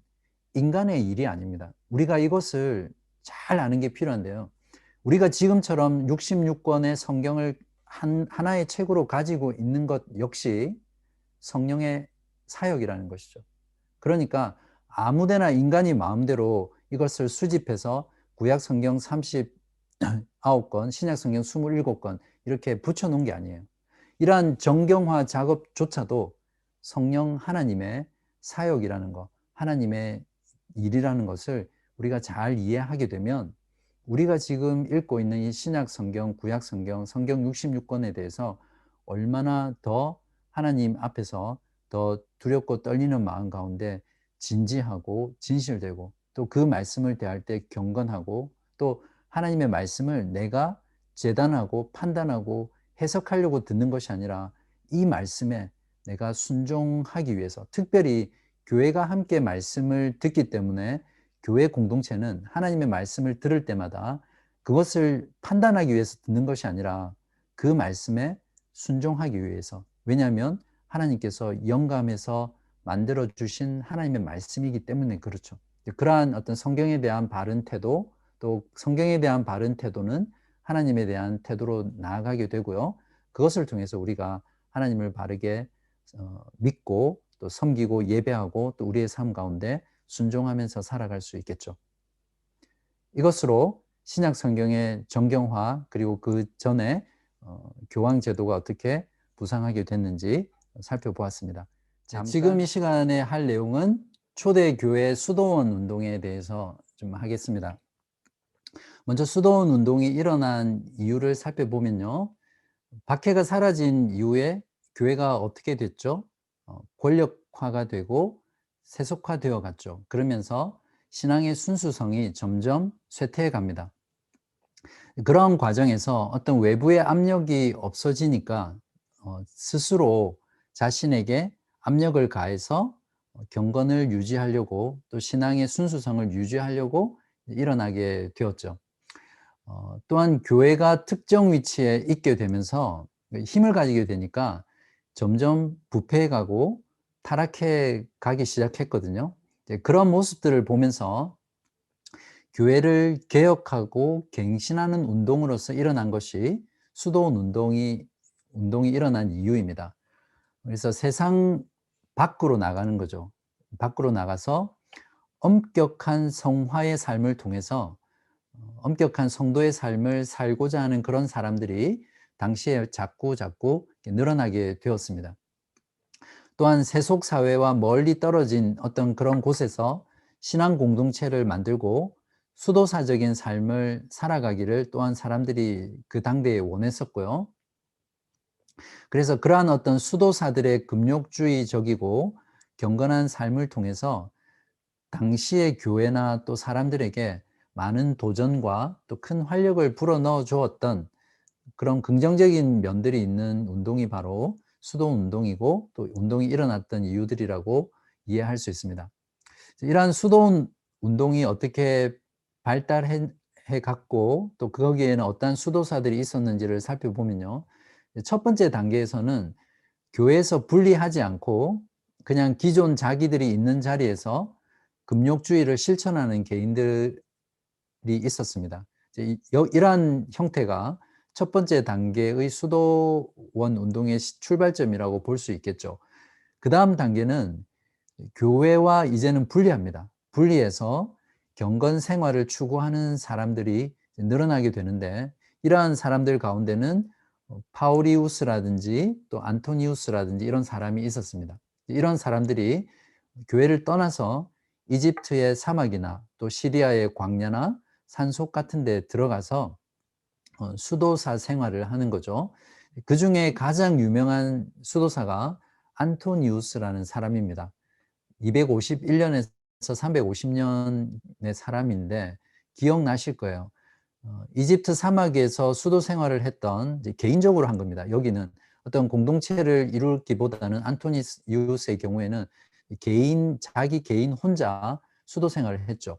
인간의 일이 아닙니다. 우리가 이것을 잘 아는 게 필요한데요. 우리가 지금처럼 66권의 성경을 하나의 책으로 가지고 있는 것 역시 성령의 사역이라는 것이죠. 그러니까 아무데나 인간이 마음대로 이것을 수집해서 구약 성경 39권, 신약 성경 27권 이렇게 붙여놓은 게 아니에요. 이러한 정경화 작업조차도 성령 하나님의 사역이라는 것, 하나님의 일이라는 것을 우리가 잘 이해하게 되면 우리가 지금 읽고 있는 이 신약 성경, 구약 성경, 성경 66권에 대해서 얼마나 더 하나님 앞에서 더 두렵고 떨리는 마음 가운데 진지하고 진실되고 또 그 말씀을 대할 때 경건하고 또 하나님의 말씀을 내가 재단하고 판단하고 해석하려고 듣는 것이 아니라 이 말씀에 내가 순종하기 위해서, 특별히 교회가 함께 말씀을 듣기 때문에 교회 공동체는 하나님의 말씀을 들을 때마다 그것을 판단하기 위해서 듣는 것이 아니라 그 말씀에 순종하기 위해서, 왜냐하면 하나님께서 영감해서 만들어 주신 하나님의 말씀이기 때문에 그렇죠. 그러한 어떤 성경에 대한 바른 태도, 또 성경에 대한 바른 태도는 하나님에 대한 태도로 나아가게 되고요. 그것을 통해서 우리가 하나님을 바르게 믿고 또 섬기고 예배하고 또 우리의 삶 가운데 순종하면서 살아갈 수 있겠죠. 이것으로 신약 성경의 정경화 그리고 그 전에 교황 제도가 어떻게 부상하게 됐는지 살펴보았습니다. 지금 이 시간에 할 내용은 초대교회 수도원 운동에 대해서 좀 하겠습니다. 먼저 수도원 운동이 일어난 이유를 살펴보면요. 박해가 사라진 이후에 교회가 어떻게 됐죠? 권력화가 되고 세속화되어 갔죠. 그러면서 신앙의 순수성이 점점 쇠퇴해 갑니다. 그런 과정에서 어떤 외부의 압력이 없어지니까 스스로 자신에게 압력을 가해서 경건을 유지하려고 또 신앙의 순수성을 유지하려고 일어나게 되었죠. 또한 교회가 특정 위치에 있게 되면서 힘을 가지게 되니까 점점 부패해 가고 타락해 가기 시작했거든요. 그런 모습들을 보면서 교회를 개혁하고 갱신하는 운동으로서 일어난 것이 수도원 운동이 일어난 이유입니다. 그래서 세상 밖으로 나가는 거죠. 밖으로 나가서 엄격한 성화의 삶을 통해서 엄격한 성도의 삶을 살고자 하는 그런 사람들이 당시에 자꾸 늘어나게 되었습니다. 또한 세속 사회와 멀리 떨어진 어떤 그런 곳에서 신앙 공동체를 만들고 수도사적인 삶을 살아가기를 또한 사람들이 그 당대에 원했었고요. 그래서 그러한 어떤 수도사들의 금욕주의적이고 경건한 삶을 통해서 당시의 교회나 또 사람들에게 많은 도전과 또 큰 활력을 불어넣어 주었던 그런 긍정적인 면들이 있는 운동이 바로 수도원 운동이고 또 운동이 일어났던 이유들이라고 이해할 수 있습니다. 이러한 수도원 운동이 어떻게 발달해 갔고 또 거기에는 어떠한 수도사들이 있었는지를 살펴보면요. 첫 번째 단계에서는 교회에서 분리하지 않고 그냥 기존 자기들이 있는 자리에서 금욕주의를 실천하는 개인들이 있었습니다. 이러한 형태가 첫 번째 단계의 수도원 운동의 출발점이라고 볼 수 있겠죠. 그다음 단계는 교회와 이제는 분리합니다. 분리해서 경건 생활을 추구하는 사람들이 늘어나게 되는데, 이러한 사람들 가운데는 파우리우스라든지 또 안토니우스라든지 이런 사람이 있었습니다. 이런 사람들이 교회를 떠나서 이집트의 사막이나 또 시리아의 광야나 산속 같은 데 들어가서 수도사 생활을 하는 거죠. 그중에 가장 유명한 수도사가 안토니우스라는 사람입니다. 251년에서 350년의 사람인데 기억나실 거예요. 이집트 사막에서 수도 생활을 했던, 이제 개인적으로 한 겁니다. 여기는 어떤 공동체를 이루기보다는 안토니우스의 경우에는 자기 개인 혼자 수도 생활을 했죠.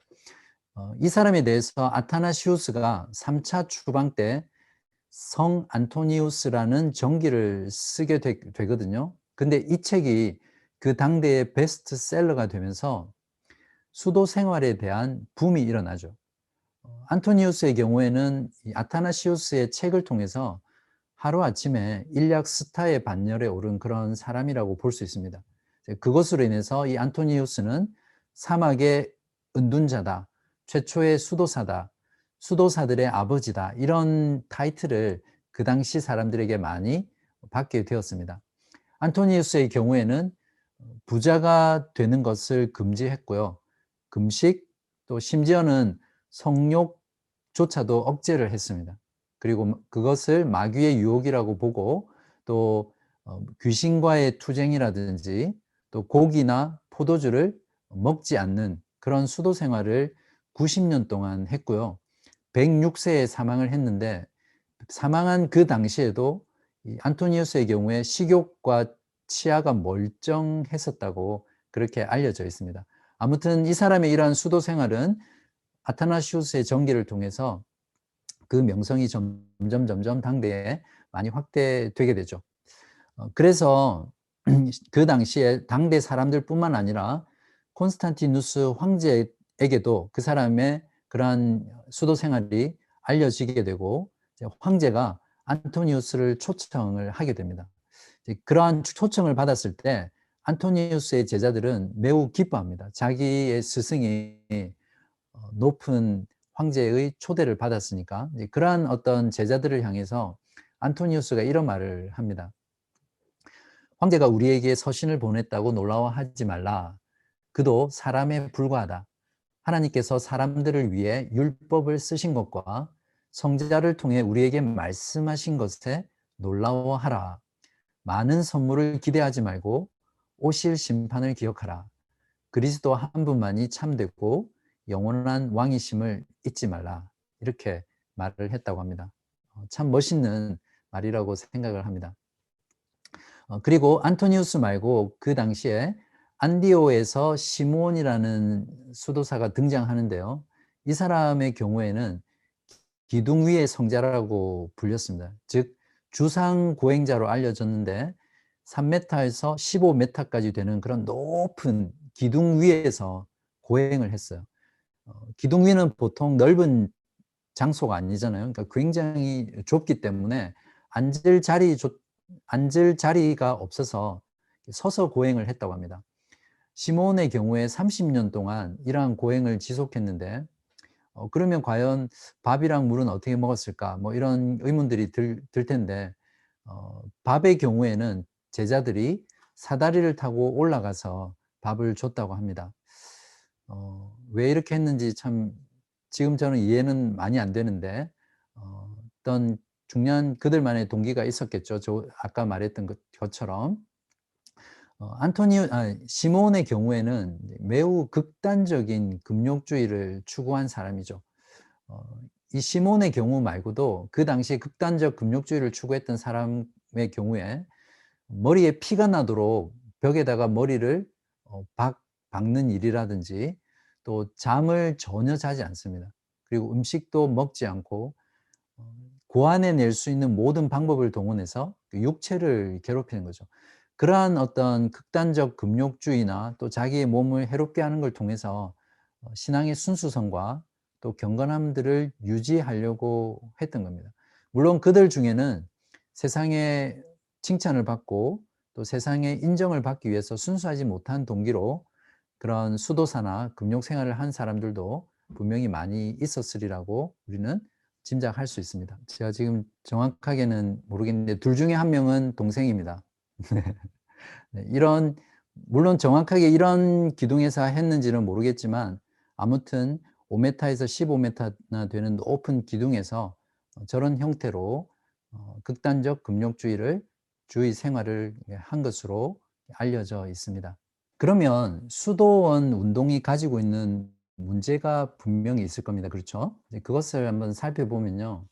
이 사람에 대해서 아타나시우스가 3차 추방 때 성 안토니우스라는 전기를 쓰게 되거든요. 근데 이 책이 그 당대의 베스트셀러가 되면서 수도 생활에 대한 붐이 일어나죠. 안토니우스의 경우에는 이 아타나시우스의 책을 통해서 하루아침에 인력 스타의 반열에 오른 그런 사람이라고 볼 수 있습니다. 그것으로 인해서 이 안토니우스는 사막의 은둔자다, 최초의 수도사다, 수도사들의 아버지다, 이런 타이틀을 그 당시 사람들에게 많이 받게 되었습니다. 안토니우스의 경우에는 부자가 되는 것을 금지했고요. 금식, 또 심지어는 성욕조차도 억제를 했습니다. 그리고 그것을 마귀의 유혹이라고 보고, 또 귀신과의 투쟁이라든지 또 고기나 포도주를 먹지 않는 그런 수도 생활을 90년 동안 했고요. 106세에 사망을 했는데, 사망한 그 당시에도 이 안토니우스의 경우에 식욕과 치아가 멀쩡했었다고 그렇게 알려져 있습니다. 아무튼 이 사람의 이러한 수도 생활은 아타나시우스의 전기를 통해서 그 명성이 점점 당대에 많이 확대되게 되죠. 그래서 그 당시에 당대 사람들뿐만 아니라 콘스탄티누스 황제에게도 그 사람의 그러한 수도 생활이 알려지게 되고, 황제가 안토니우스를 초청을 하게 됩니다. 그러한 초청을 받았을 때 안토니우스의 제자들은 매우 기뻐합니다. 자기의 스승이 높은 황제의 초대를 받았으니까. 그러한 어떤 제자들을 향해서 안토니우스가 이런 말을 합니다. 황제가 우리에게 서신을 보냈다고 놀라워하지 말라. 그도 사람에 불과하다. 하나님께서 사람들을 위해 율법을 쓰신 것과 성자를 통해 우리에게 말씀하신 것에 놀라워하라. 많은 선물을 기대하지 말고 오실 심판을 기억하라. 그리스도 한 분만이 참되고 영원한 왕이심을 잊지 말라. 이렇게 말을 했다고 합니다. 참 멋있는 말이라고 생각을 합니다. 그리고 안토니우스 말고 그 당시에 안디오에서 시몬이라는 수도사가 등장하는데요. 이 사람의 경우에는 기둥 위의 성자라고 불렸습니다. 즉 주상 고행자로 알려졌는데 3m에서 15m까지 되는 그런 높은 기둥 위에서 고행을 했어요. 기둥 위는 보통 넓은 장소가 아니잖아요. 그러니까 굉장히 좁기 때문에 앉을 자리, 앉을 자리가 없어서 서서 고행을 했다고 합니다. 시몬의 경우에 30년 동안 이러한 고행을 지속했는데, 그러면 과연 밥이랑 물은 어떻게 먹었을까? 뭐 이런 의문들이 들 텐데, 밥의 경우에는 제자들이 사다리를 타고 올라가서 밥을 줬다고 합니다. 왜 이렇게 했는지 참 지금 저는 이해는 많이 안 되는데, 어떤 중요한 그들만의 동기가 있었겠죠. 저 아까 말했던 것처럼. 시몬의 경우에는 매우 극단적인 금욕주의를 추구한 사람이죠. 어, 이 시몬의 경우 말고도 그 당시에 극단적 금욕주의를 추구했던 사람의 경우에 머리에 피가 나도록 벽에다가 머리를 박는 일이라든지, 또 잠을 전혀 자지 않습니다. 그리고 음식도 먹지 않고 고안해낼 수 있는 모든 방법을 동원해서 그 육체를 괴롭히는 거죠. 그러한 어떤 극단적 금욕주의나 또 자기의 몸을 해롭게 하는 걸 통해서 신앙의 순수성과 또 경건함들을 유지하려고 했던 겁니다. 물론 그들 중에는 세상의 칭찬을 받고 또 세상의 인정을 받기 위해서 순수하지 못한 동기로 그런 수도사나 금욕 생활을 한 사람들도 분명히 많이 있었으리라고 우리는 짐작할 수 있습니다. 제가 지금 정확하게는 모르겠는데 둘 중에 한 명은 동생입니다. 네, 물론 정확하게 이런 기둥에서 했는지는 모르겠지만 아무튼 5m에서 15m나 되는 높은 기둥에서 저런 형태로 극단적 금욕주의 생활을 한 것으로 알려져 있습니다. 그러면 수도원 운동이 가지고 있는 문제가 분명히 있을 겁니다. 그렇죠? 그것을 한번 살펴보면요.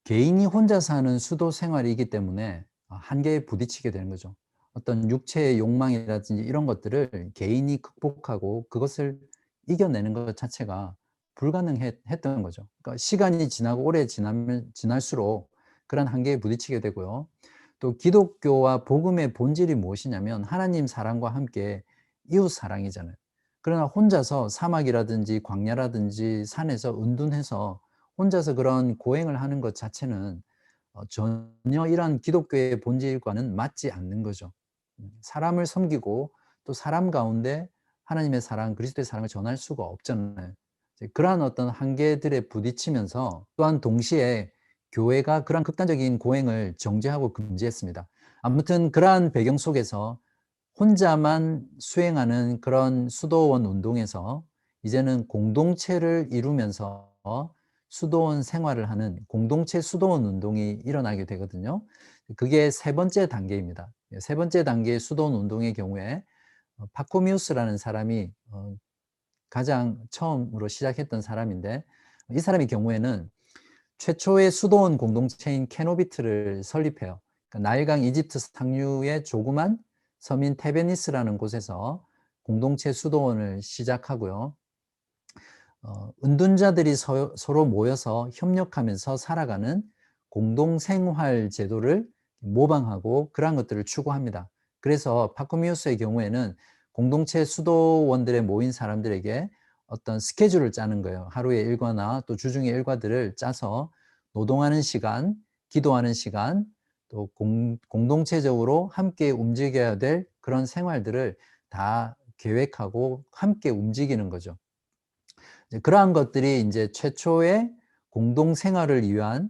개인이 혼자서 하는 수도 생활이기 때문에 한계에 부딪히게 되는 거죠. 어떤 육체의 욕망이라든지 이런 것들을 개인이 극복하고 그것을 이겨내는 것 자체가 불가능했던 거죠. 그러니까 시간이 지나고 오래 지날수록 그런 한계에 부딪히게 되고요. 또 기독교와 복음의 본질이 무엇이냐면 하나님 사랑과 함께 이웃 사랑이잖아요. 그러나 혼자서 사막이라든지 광야라든지 산에서 은둔해서 혼자서 그런 고행을 하는 것 자체는 전혀 이런 기독교의 본질과는 맞지 않는 거죠. 사람을 섬기고 또 사람 가운데 하나님의 사랑, 그리스도의 사랑을 전할 수가 없잖아요. 그러한 어떤 한계들에 부딪히면서 또한 동시에 교회가 그런 극단적인 고행을 정죄하고 금지했습니다. 아무튼 그러한 배경 속에서 혼자만 수행하는 그런 수도원 운동에서 이제는 공동체를 이루면서 수도원 생활을 하는 공동체 수도원 운동이 일어나게 되거든요. 그게 세 번째 단계입니다. 세 번째 단계의 수도원 운동의 경우에 파코미우스라는 사람이 가장 처음으로 시작했던 사람인데 이 사람의 경우에는 최초의 수도원 공동체인 캐노비트를 설립해요. 그러니까 나일강 이집트 상류의 조그만 섬인 테베니스라는 곳에서 공동체 수도원을 시작하고요. 은둔자들이 서로 모여서 협력하면서 살아가는 공동생활 제도를 모방하고 그러한 것들을 추구합니다. 그래서 파코미우스의 경우에는 공동체 수도원들에 모인 사람들에게 어떤 스케줄을 짜는 거예요. 하루의 일과나 또 주중의 일과들을 짜서 노동하는 시간, 기도하는 시간, 또 공동체적으로 함께 움직여야 될 그런 생활들을 다 계획하고 함께 움직이는 거죠. 그러한 것들이 이제 최초의 공동 생활을 위한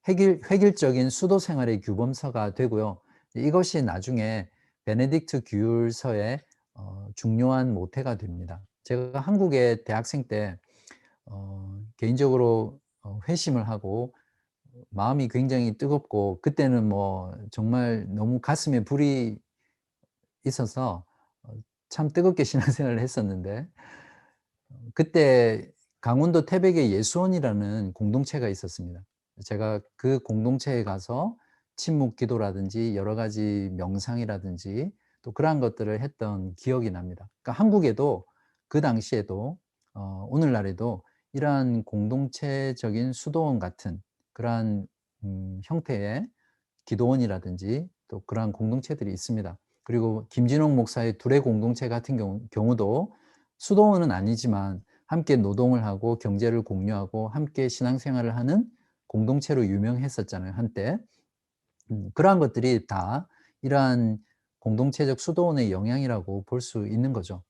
획일적인 수도 생활의 규범서가 되고요. 이것이 나중에 베네딕트 규율서의 중요한 모태가 됩니다. 제가 한국에 대학생 때 개인적으로 회심을 하고 마음이 굉장히 뜨겁고 그때는 뭐 정말 너무 가슴에 불이 있어서 참 뜨겁게 신앙생활을 했었는데 그때 강원도 태백에 예수원이라는 공동체가 있었습니다. 제가 그 공동체에 가서 침묵 기도라든지 여러 가지 명상이라든지 또 그러한 것들을 했던 기억이 납니다. 그러니까 한국에도 그 당시에도 오늘날에도 이러한 공동체적인 수도원 같은 그러한 형태의 기도원이라든지 또 그러한 공동체들이 있습니다. 그리고 김진홍 목사의 둘의 공동체 같은 경우도 수도원은 아니지만 함께 노동을 하고 경제를 공유하고 함께 신앙생활을 하는 공동체로 유명했었잖아요, 한때. 그러한 것들이 다 이러한 공동체적 수도원의 영향이라고 볼 수 있는 거죠.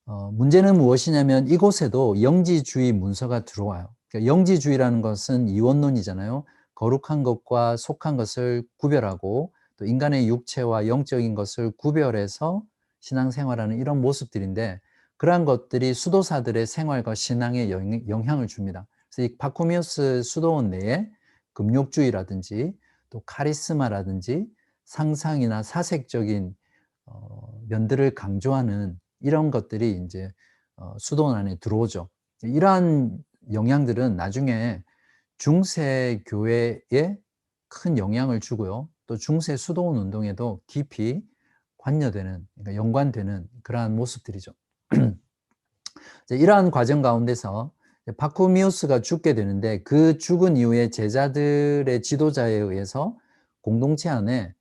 문제는 무엇이냐면 이곳에도 영지주의 문서가 들어와요. 그러니까 영지주의라는 것은 이원론이잖아요. 거룩한 것과 속한 것을 구별하고 또 인간의 육체와 영적인 것을 구별해서 신앙생활하는 이런 모습들인데 그러한 것들이 수도사들의 생활과 신앙에 영향을 줍니다. 그래서 이 파코미우스 수도원 내에 금욕주의라든지 또 카리스마라든지 상상이나 사색적인 면들을 강조하는 이런 것들이 이제 수도원 안에 들어오죠. 이러한 영향들은 나중에 중세 교회에 큰 영향을 주고요. 또 중세 수도원 운동에도 깊이 관여되는, 그러니까 연관되는 그러한 모습들이죠. 이러한 과정 가운데서 파쿠미우스가 죽게 되는데 그 죽은 이후에 제자들의 지도자에 의해서 공동체 안에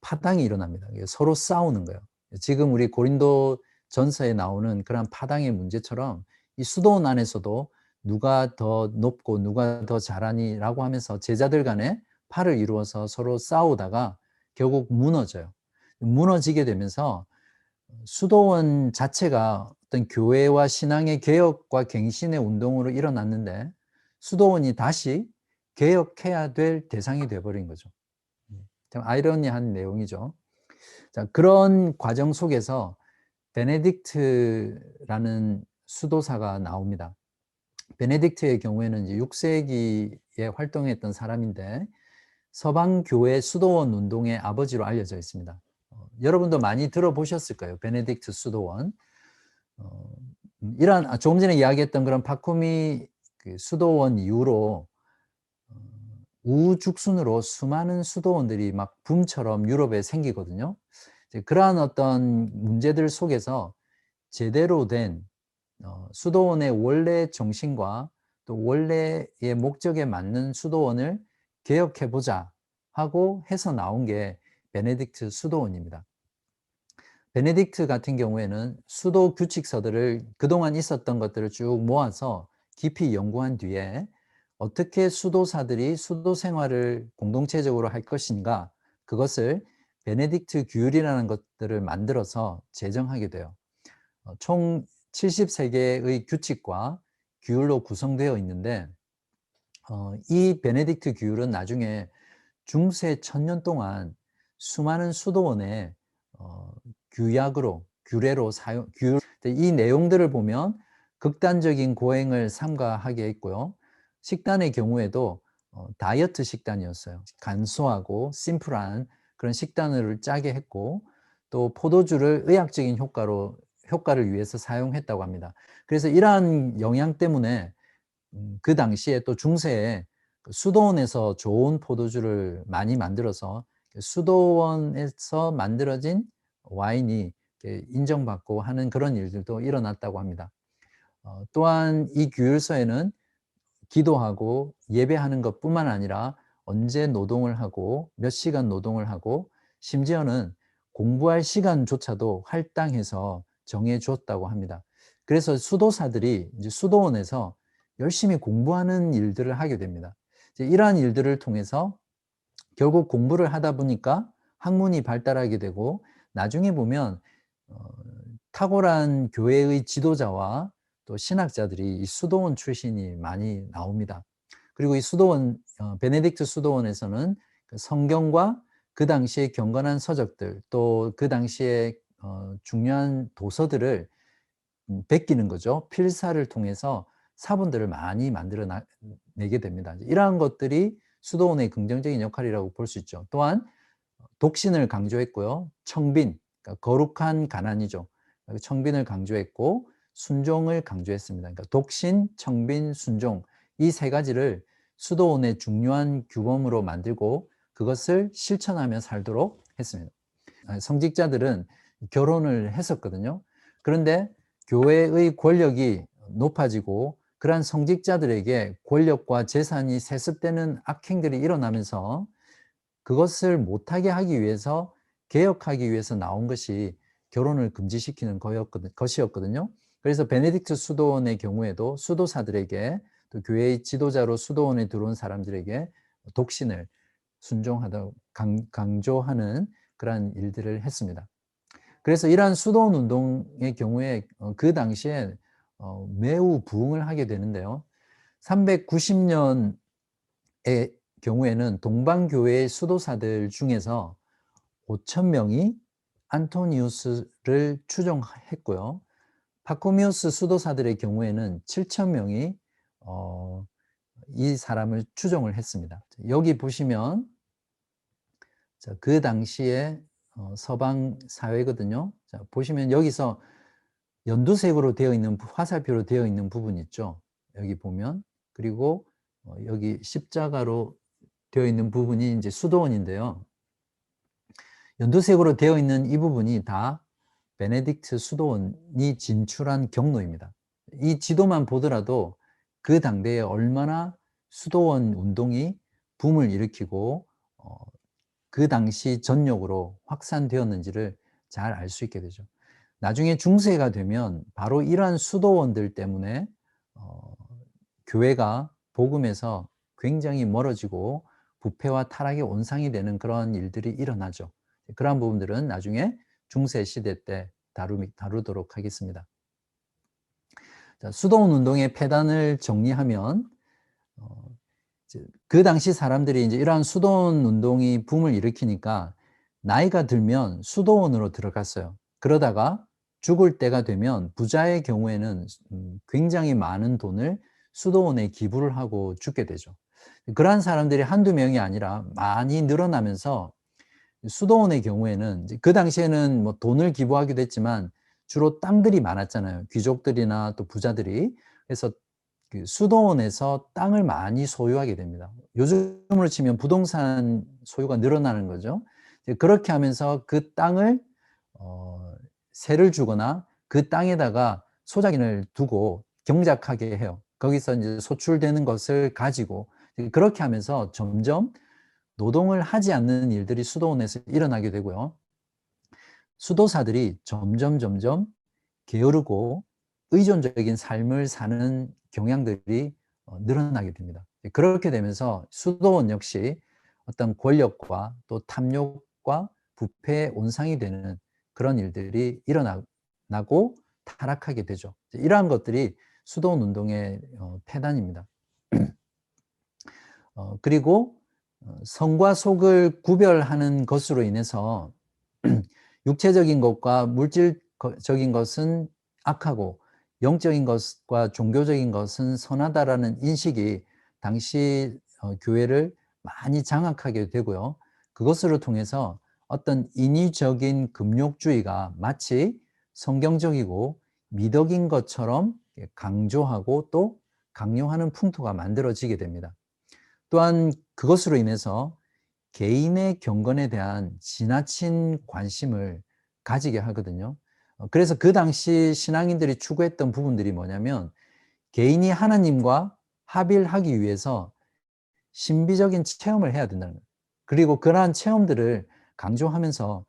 파당이 일어납니다. 서로 싸우는 거예요. 지금 우리 고린도 전서에 나오는 그런 파당의 문제처럼 이 수도원 안에서도 누가 더 높고 누가 더 잘하니라고 하면서 제자들 간에 팔을 이루어서 서로 싸우다가 결국 무너져요. 무너지게 되면서 수도원 자체가 어떤 교회와 신앙의 개혁과 갱신의 운동으로 일어났는데 수도원이 다시 개혁해야 될 대상이 돼 버린 거죠. 참 아이러니한 내용이죠. 자, 그런 과정 속에서 베네딕트라는 수도사가 나옵니다. 베네딕트의 경우에는 이제 6세기에 활동했던 사람인데 서방 교회 수도원 운동의 아버지로 알려져 있습니다. 여러분도 많이 들어보셨을 거예요. 베네딕트 수도원. 이러한 조금 전에 이야기했던 그런 파코미 그 수도원 이후로 우죽순으로 수많은 수도원들이 막 붐처럼 유럽에 생기거든요. 이제 그러한 어떤 문제들 속에서 제대로 된 수도원의 원래 정신과 또 원래의 목적에 맞는 수도원을 개혁해 보자 하고 해서 나온 게 베네딕트 수도원입니다. 베네딕트 같은 경우에는 수도 규칙서들을 그동안 있었던 것들을 쭉 모아서 깊이 연구한 뒤에 어떻게 수도사들이 수도 생활을 공동체적으로 할 것인가, 그것을 베네딕트 규율이라는 것들을 만들어서 제정하게 돼요. 총 73개의 규칙과 규율로 구성되어 있는데 이 베네딕트 규율은 나중에 중세 1000년 동안 수많은 수도원의 규약으로 규례로 이 내용들을 보면 극단적인 고행을 삼가하게 했고요. 식단의 경우에도 다이어트 식단이었어요. 간소하고 심플한 그런 식단을 짜게 했고 또 포도주를 의학적인 효과를 위해서 사용했다고 합니다. 그래서 이러한 영향 때문에 그 당시에 또 중세에 그 수도원에서 좋은 포도주를 많이 만들어서 수도원에서 만들어진 와인이 인정받고 하는 그런 일들도 일어났다고 합니다. 또한 이 규율서에는 기도하고 예배하는 것뿐만 아니라 언제 노동을 하고 몇 시간 노동을 하고 심지어는 공부할 시간조차도 할당해서 정해 주었다고 합니다. 그래서 수도사들이 이제 수도원에서 열심히 공부하는 일들을 하게 됩니다. 이제 이러한 일들을 통해서 결국 공부를 하다 보니까 학문이 발달하게 되고 나중에 보면 어, 탁월한 교회의 지도자와 또 신학자들이 이 수도원 출신이 많이 나옵니다. 그리고 이 수도원 베네딕트 수도원에서는 그 성경과 그 당시의 경건한 서적들 또 그 당시에 중요한 도서들을 베끼는 거죠. 필사를 통해서 사본들을 많이 만들어 내게 됩니다. 이러한 것들이 수도원의 긍정적인 역할이라고 볼 수 있죠. 또한 독신을 강조했고요. 청빈, 그러니까 거룩한 가난이죠. 청빈을 강조했고 순종을 강조했습니다. 그러니까 독신, 청빈, 순종 이 세 가지를 수도원의 중요한 규범으로 만들고 그것을 실천하며 살도록 했습니다. 성직자들은 결혼을 했었거든요. 그런데 교회의 권력이 높아지고 그러한 성직자들에게 권력과 재산이 세습되는 악행들이 일어나면서 그것을 못하게 하기 위해서 개혁하기 위해서 나온 것이 결혼을 금지시키는 것이었거든요. 그래서 베네딕트 수도원의 경우에도 수도사들에게 또 교회의 지도자로 수도원에 들어온 사람들에게 독신을 순종하다 강조하는 그러한 일들을 했습니다. 그래서 이러한 수도원 운동의 경우에 그 당시에 매우 부흥을 하게 되는데요. 390년의 경우에는 동방교회의 수도사들 중에서 5,000명이 안토니우스를 추종했고요. 파코미우스 수도사들의 경우에는 7,000명이 이 사람을 추종을 했습니다. 여기 보시면 그 당시에 서방 사회거든요. 자, 보시면 여기서 연두색으로 되어 있는 화살표로 되어 있는 부분 있죠. 여기 보면 그리고 여기 십자가로 되어 있는 부분이 이제 수도원인데요. 연두색으로 되어 있는 이 부분이 다 베네딕트 수도원이 진출한 경로입니다. 이 지도만 보더라도 그 당대에 얼마나 수도원 운동이 붐을 일으키고 그 당시 전역으로 확산되었는지를 잘 알 수 있게 되죠. 나중에 중세가 되면 바로 이러한 수도원들 때문에 교회가 복음에서 굉장히 멀어지고 부패와 타락의 온상이 되는 그런 일들이 일어나죠. 그러한 부분들은 나중에 중세 시대 때 다루도록 하겠습니다. 자, 수도원 운동의 폐단을 정리하면 그 당시 사람들이 이제 이러한 수도원 운동이 붐을 일으키니까 나이가 들면 수도원으로 들어갔어요. 그러다가 죽을 때가 되면 부자의 경우에는 굉장히 많은 돈을 수도원에 기부를 하고 죽게 되죠. 그러한 사람들이 한두 명이 아니라 많이 늘어나면서 수도원의 경우에는 이제 그 당시에는 뭐 돈을 기부하기도 했지만 주로 땅들이 많았잖아요. 귀족들이나 또 부자들이. 그래서 그 수도원에서 땅을 많이 소유하게 됩니다. 요즘으로 치면 부동산 소유가 늘어나는 거죠. 그렇게 하면서 그 땅을 세를 주거나 그 땅에다가 소작인을 두고 경작하게 해요. 거기서 이제 소출되는 것을 가지고 그렇게 하면서 점점 노동을 하지 않는 일들이 수도원에서 일어나게 되고요. 수도사들이 점점 게으르고 의존적인 삶을 사는 경향들이 늘어나게 됩니다. 그렇게 되면서 수도원 역시 어떤 권력과 또 탐욕과 부패의 온상이 되는 그런 일들이 일어나고 타락하게 되죠. 이러한 것들이 수도원 운동의 폐단입니다. 그리고 성과 속을 구별하는 것으로 인해서 육체적인 것과 물질적인 것은 악하고 영적인 것과 종교적인 것은 선하다라는 인식이 당시 교회를 많이 장악하게 되고요. 그것으로 통해서 어떤 인위적인 금욕주의가 마치 성경적이고 미덕인 것처럼 강조하고 또 강요하는 풍토가 만들어지게 됩니다. 또한 그것으로 인해서 개인의 경건에 대한 지나친 관심을 가지게 하거든요. 그래서 그 당시 신앙인들이 추구했던 부분들이 뭐냐면 개인이 하나님과 합일하기 위해서 신비적인 체험을 해야 된다는 거예요. 그리고 그러한 체험들을 강조하면서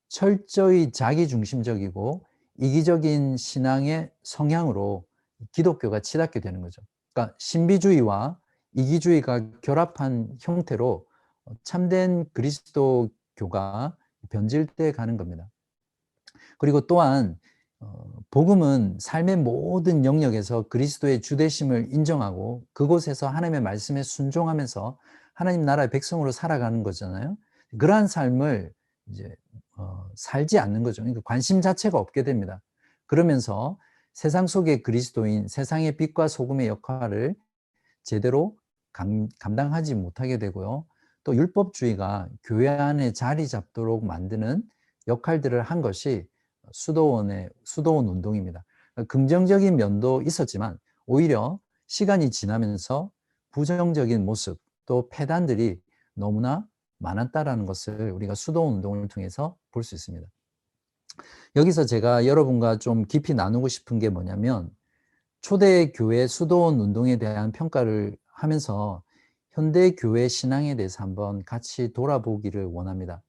철저히 자기중심적이고 이기적인 신앙의 성향으로 기독교가 치닫게 되는 거죠. 그러니까 신비주의와 이기주의가 결합한 형태로 참된 그리스도교가 변질돼 가는 겁니다. 그리고 또한 복음은 삶의 모든 영역에서 그리스도의 주되심을 인정하고 그곳에서 하나님의 말씀에 순종하면서 하나님 나라의 백성으로 살아가는 거잖아요. 그러한 삶을 이제 살지 않는 거죠. 그러니까 관심 자체가 없게 됩니다. 그러면서 세상 속의 그리스도인, 세상의 빛과 소금의 역할을 제대로 감당하지 못하게 되고요. 또 율법주의가 교회 안에 자리 잡도록 만드는 역할들을 한 것이 수도원 운동입니다. 긍정적인 면도 있었지만 오히려 시간이 지나면서 부정적인 모습 또 폐단들이 너무나 많았다라는 것을 우리가 수도원 운동을 통해서 볼 수 있습니다. 여기서 제가 여러분과 좀 깊이 나누고 싶은 게 뭐냐면 초대 교회 수도원 운동에 대한 평가를 하면서 현대 교회 신앙에 대해서 한번 같이 돌아보기를 원합니다.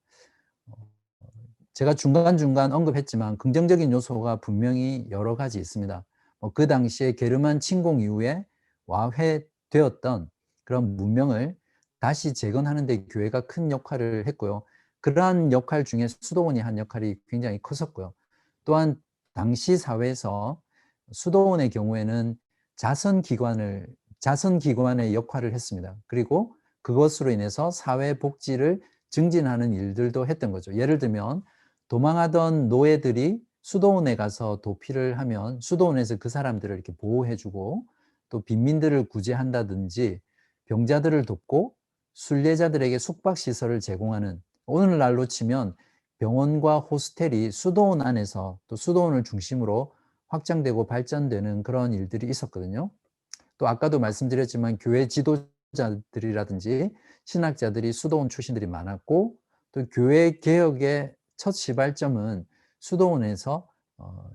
제가 중간중간 언급했지만 긍정적인 요소가 분명히 여러 가지 있습니다. 그 당시에 게르만 침공 이후에 와해되었던 그런 문명을 다시 재건하는 데 교회가 큰 역할을 했고요. 그러한 역할 중에 수도원이 한 역할이 굉장히 컸었고요. 또한 당시 사회에서 수도원의 경우에는 자선기관의 역할을 했습니다. 그리고 그것으로 인해서 사회복지를 증진하는 일들도 했던 거죠. 예를 들면 도망하던 노예들이 수도원에 가서 도피를 하면 수도원에서 그 사람들을 이렇게 보호해주고 또 빈민들을 구제한다든지 병자들을 돕고 순례자들에게 숙박시설을 제공하는 오늘날로 치면 병원과 호스텔이 수도원 안에서 또 수도원을 중심으로 확장되고 발전되는 그런 일들이 있었거든요. 또 아까도 말씀드렸지만 교회 지도자들이라든지 신학자들이 수도원 출신들이 많았고 또 교회 개혁의 첫 시발점은 수도원에서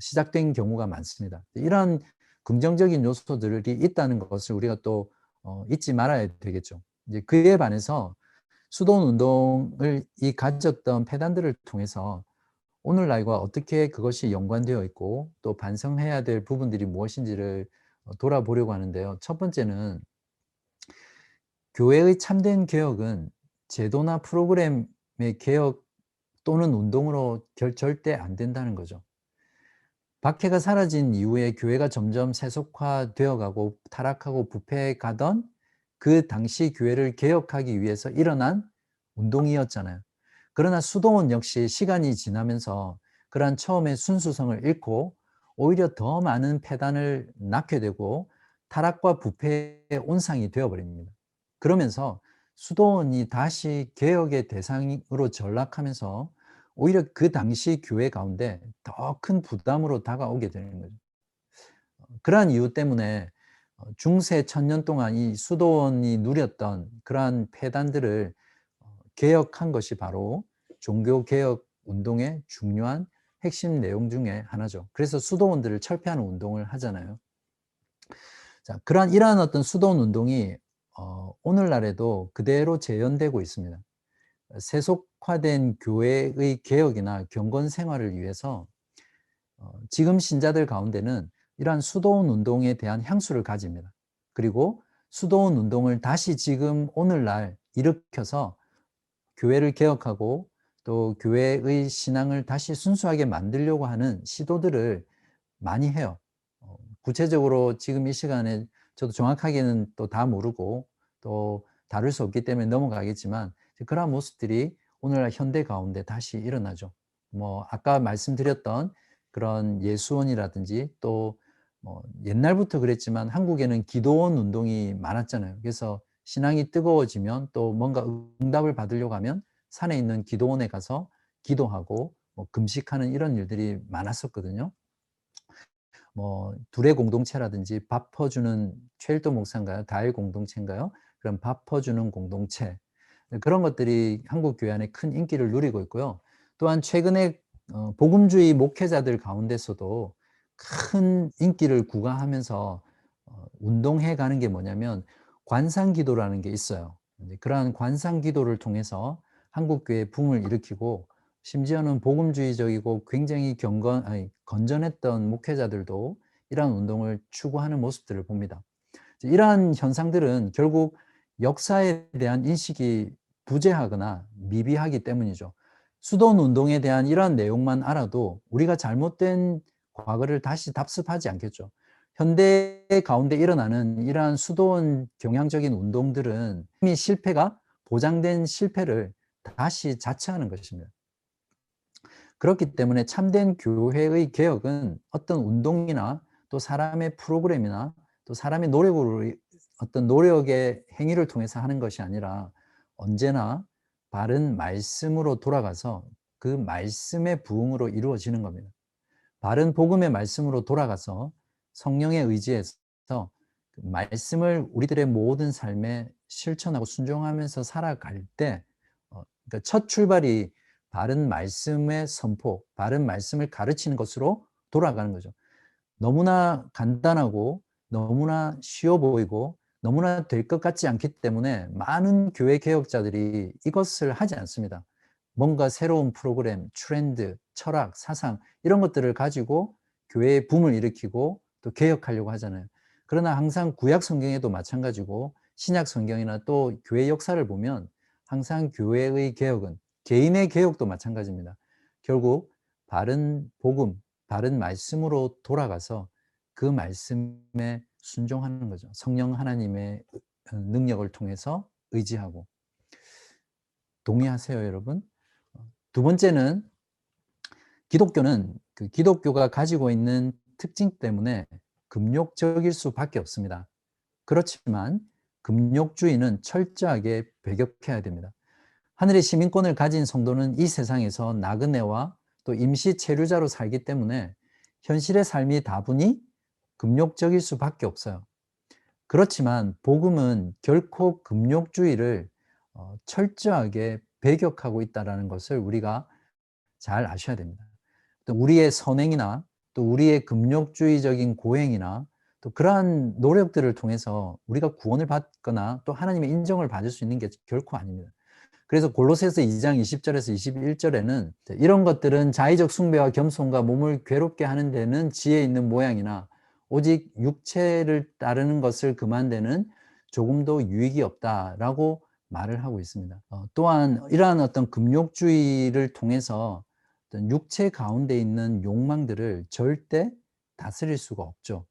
시작된 경우가 많습니다. 이런 긍정적인 요소들이 있다는 것을 우리가 또 잊지 말아야 되겠죠. 이제 그에 반해서 수도원 운동을 가졌던 폐단들을 통해서 오늘날과 어떻게 그것이 연관되어 있고 또 반성해야 될 부분들이 무엇인지를 돌아보려고 하는데요. 첫 번째는 교회의 참된 개혁은 제도나 프로그램의 개혁 또는 운동으로 절대 안 된다는 거죠. 박해가 사라진 이후에 교회가 점점 세속화되어 가고 타락하고 부패해 가던 그 당시 교회를 개혁하기 위해서 일어난 운동이었잖아요. 그러나 수도원 역시 시간이 지나면서 그러한 처음의 순수성을 잃고 오히려 더 많은 폐단을 낳게 되고 타락과 부패의 온상이 되어버립니다. 그러면서 수도원이 다시 개혁의 대상으로 전락하면서 오히려 그 당시 교회 가운데 더 큰 부담으로 다가오게 되는 거죠. 그러한 이유 때문에 중세 1000년 동안 이 수도원이 누렸던 그러한 폐단들을 개혁한 것이 바로 종교개혁 운동의 중요한 핵심 내용 중에 하나죠. 그래서 수도원들을 철폐하는 운동을 하잖아요. 자, 이러한 어떤 수도원 운동이 오늘날에도 그대로 재현되고 있습니다. 세속화된 교회의 개혁이나 경건 생활을 위해서 지금 신자들 가운데는 이러한 수도원 운동에 대한 향수를 가집니다. 그리고 수도원 운동을 다시 지금 오늘날 일으켜서 교회를 개혁하고 또 교회의 신앙을 다시 순수하게 만들려고 하는 시도들을 많이 해요. 구체적으로 지금 이 시간에 저도 정확하게는 또 다 모르고 또 다룰 수 없기 때문에 넘어가겠지만 그러한 모습들이 오늘날 현대 가운데 다시 일어나죠. 뭐 아까 말씀드렸던 그런 예수원이라든지 또 뭐 옛날부터 그랬지만 한국에는 기도원 운동이 많았잖아요. 그래서 신앙이 뜨거워지면 또 뭔가 응답을 받으려고 하면 산에 있는 기도원에 가서 기도하고 뭐 금식하는 이런 일들이 많았었거든요. 뭐 둘의 공동체라든지 밥 퍼주는 최일도 목사인가요? 다일 공동체인가요? 그런 밥 퍼주는 공동체 그런 것들이 한국 교회 안에 큰 인기를 누리고 있고요. 또한 최근에 복음주의 목회자들 가운데서도 큰 인기를 구가하면서 운동해 가는 게 뭐냐면 관상기도라는 게 있어요. 그러한 관상기도를 통해서 한국 교회에 붐을 일으키고 심지어는 복음주의적이고 굉장히 건전했던 목회자들도 이러한 운동을 추구하는 모습들을 봅니다. 이러한 현상들은 결국 역사에 대한 인식이 부재하거나 미비하기 때문이죠. 수도원 운동에 대한 이러한 내용만 알아도 우리가 잘못된 과거를 다시 답습하지 않겠죠. 현대 가운데 일어나는 이러한 수도원 경향적인 운동들은 이미 실패가 보장된 실패를 다시 자처하는 것입니다. 그렇기 때문에 참된 교회의 개혁은 어떤 운동이나 또 사람의 프로그램이나 또 사람의 노력으로 어떤 노력의 행위를 통해서 하는 것이 아니라 언제나 바른 말씀으로 돌아가서 그 말씀의 부흥으로 이루어지는 겁니다. 바른 복음의 말씀으로 돌아가서 성령에 의지해서 그 말씀을 우리들의 모든 삶에 실천하고 순종하면서 살아갈 때 그러니까 첫 출발이 바른 말씀의 선포, 바른 말씀을 가르치는 것으로 돌아가는 거죠. 너무나 간단하고 너무나 쉬워 보이고 너무나 될 것 같지 않기 때문에 많은 교회 개혁자들이 이것을 하지 않습니다. 뭔가 새로운 프로그램, 트렌드, 철학, 사상 이런 것들을 가지고 교회의 붐을 일으키고 또 개혁하려고 하잖아요. 그러나 항상 구약 성경에도 마찬가지고 신약 성경이나 또 교회 역사를 보면 항상 교회의 개혁은 개인의 개혁도 마찬가지입니다. 결국 바른 복음, 바른 말씀으로 돌아가서 그 말씀에 순종하는 거죠. 성령 하나님의 능력을 통해서 의지하고. 동의하세요, 여러분? 두 번째는 기독교는 그 기독교가 가지고 있는 특징 때문에 금욕적일 수밖에 없습니다. 그렇지만 금욕주의는 철저하게 배격해야 됩니다. 하늘의 시민권을 가진 성도는 이 세상에서 나그네와 또 임시 체류자로 살기 때문에 현실의 삶이 다분히 금욕적일 수밖에 없어요. 그렇지만 복음은 결코 금욕주의를 철저하게 배격하고 있다는 것을 우리가 잘 아셔야 됩니다. 또 우리의 선행이나 또 우리의 금욕주의적인 고행이나 또 그러한 노력들을 통해서 우리가 구원을 받거나 또 하나님의 인정을 받을 수 있는 게 결코 아닙니다. 그래서 골로새서 2장 20절에서 21절에는 이런 것들은 자의적 숭배와 겸손과 몸을 괴롭게 하는 데는 지혜 있는 모양이나 오직 육체를 따르는 것을 그만두는 조금도 유익이 없다라고 말을 하고 있습니다. 또한 이러한 어떤 금욕주의를 통해서 어떤 육체 가운데 있는 욕망들을 절대 다스릴 수가 없죠.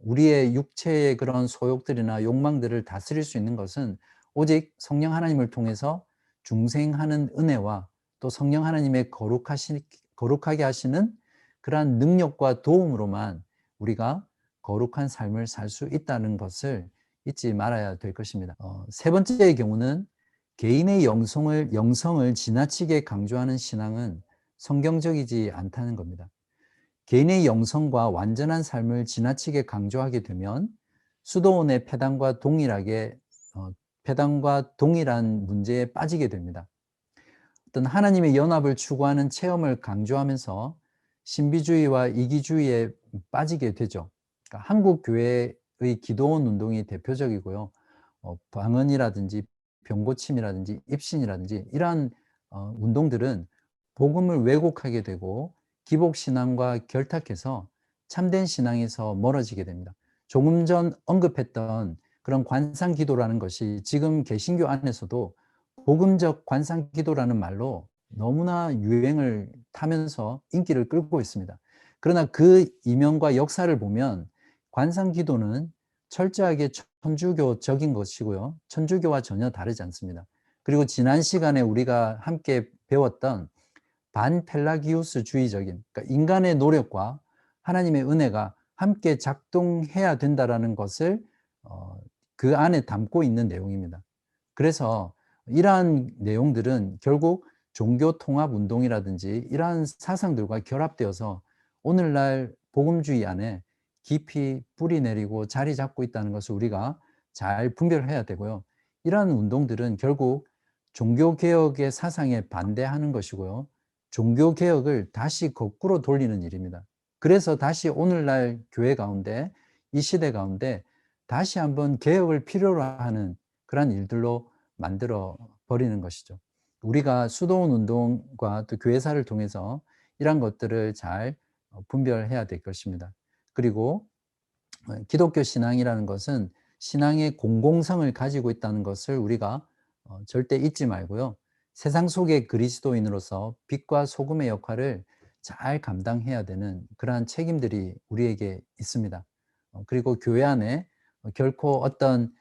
우리의 육체의 그런 소욕들이나 욕망들을 다스릴 수 있는 것은 오직 성령 하나님을 통해서 중생하는 은혜와 또 성령 하나님의 거룩하게 하시는 그러한 능력과 도움으로만 우리가 거룩한 삶을 살 수 있다는 것을 잊지 말아야 될 것입니다. 세 번째의 경우는 개인의 영성을 지나치게 강조하는 신앙은 성경적이지 않다는 겁니다. 개인의 영성과 완전한 삶을 지나치게 강조하게 되면 수도원의 폐단과 동일한 문제에 빠지게 됩니다. 어떤 하나님의 연합을 추구하는 체험을 강조하면서 신비주의와 이기주의에 빠지게 되죠. 그러니까 한국 교회의 기도원 운동이 대표적이고요. 방언이라든지 병고침이라든지 입신이라든지 이러한 운동들은 복음을 왜곡하게 되고 기복신앙과 결탁해서 참된 신앙에서 멀어지게 됩니다. 조금 전 언급했던 그런 관상기도라는 것이 지금 개신교 안에서도 복음적 관상기도라는 말로 너무나 유행을 타면서 인기를 끌고 있습니다. 그러나 그 이면과 역사를 보면 관상기도는 철저하게 천주교적인 것이고요. 천주교와 전혀 다르지 않습니다. 그리고 지난 시간에 우리가 함께 배웠던 반펠라기우스주의적인, 그러니까 인간의 노력과 하나님의 은혜가 함께 작동해야 된다는 것을 그 안에 담고 있는 내용입니다. 그래서 이러한 내용들은 결국 종교통합운동이라든지 이러한 사상들과 결합되어서 오늘날 복음주의 안에 깊이 뿌리 내리고 자리 잡고 있다는 것을 우리가 잘 분별해야 되고요. 이러한 운동들은 결국 종교개혁의 사상에 반대하는 것이고요. 종교개혁을 다시 거꾸로 돌리는 일입니다. 그래서 다시 오늘날 교회 가운데, 이 시대 가운데 다시 한번 개혁을 필요로 하는 그런 일들로 만들어 버리는 것이죠. 우리가 수도원 운동과 또 교회사를 통해서 이런 것들을 잘 분별해야 될 것입니다. 그리고 기독교 신앙이라는 것은 신앙의 공공성을 가지고 있다는 것을 우리가 절대 잊지 말고요. 세상 속의 그리스도인으로서 빛과 소금의 역할을 잘 감당해야 되는 그러한 책임들이 우리에게 있습니다. 그리고 교회 안에 결코 어떤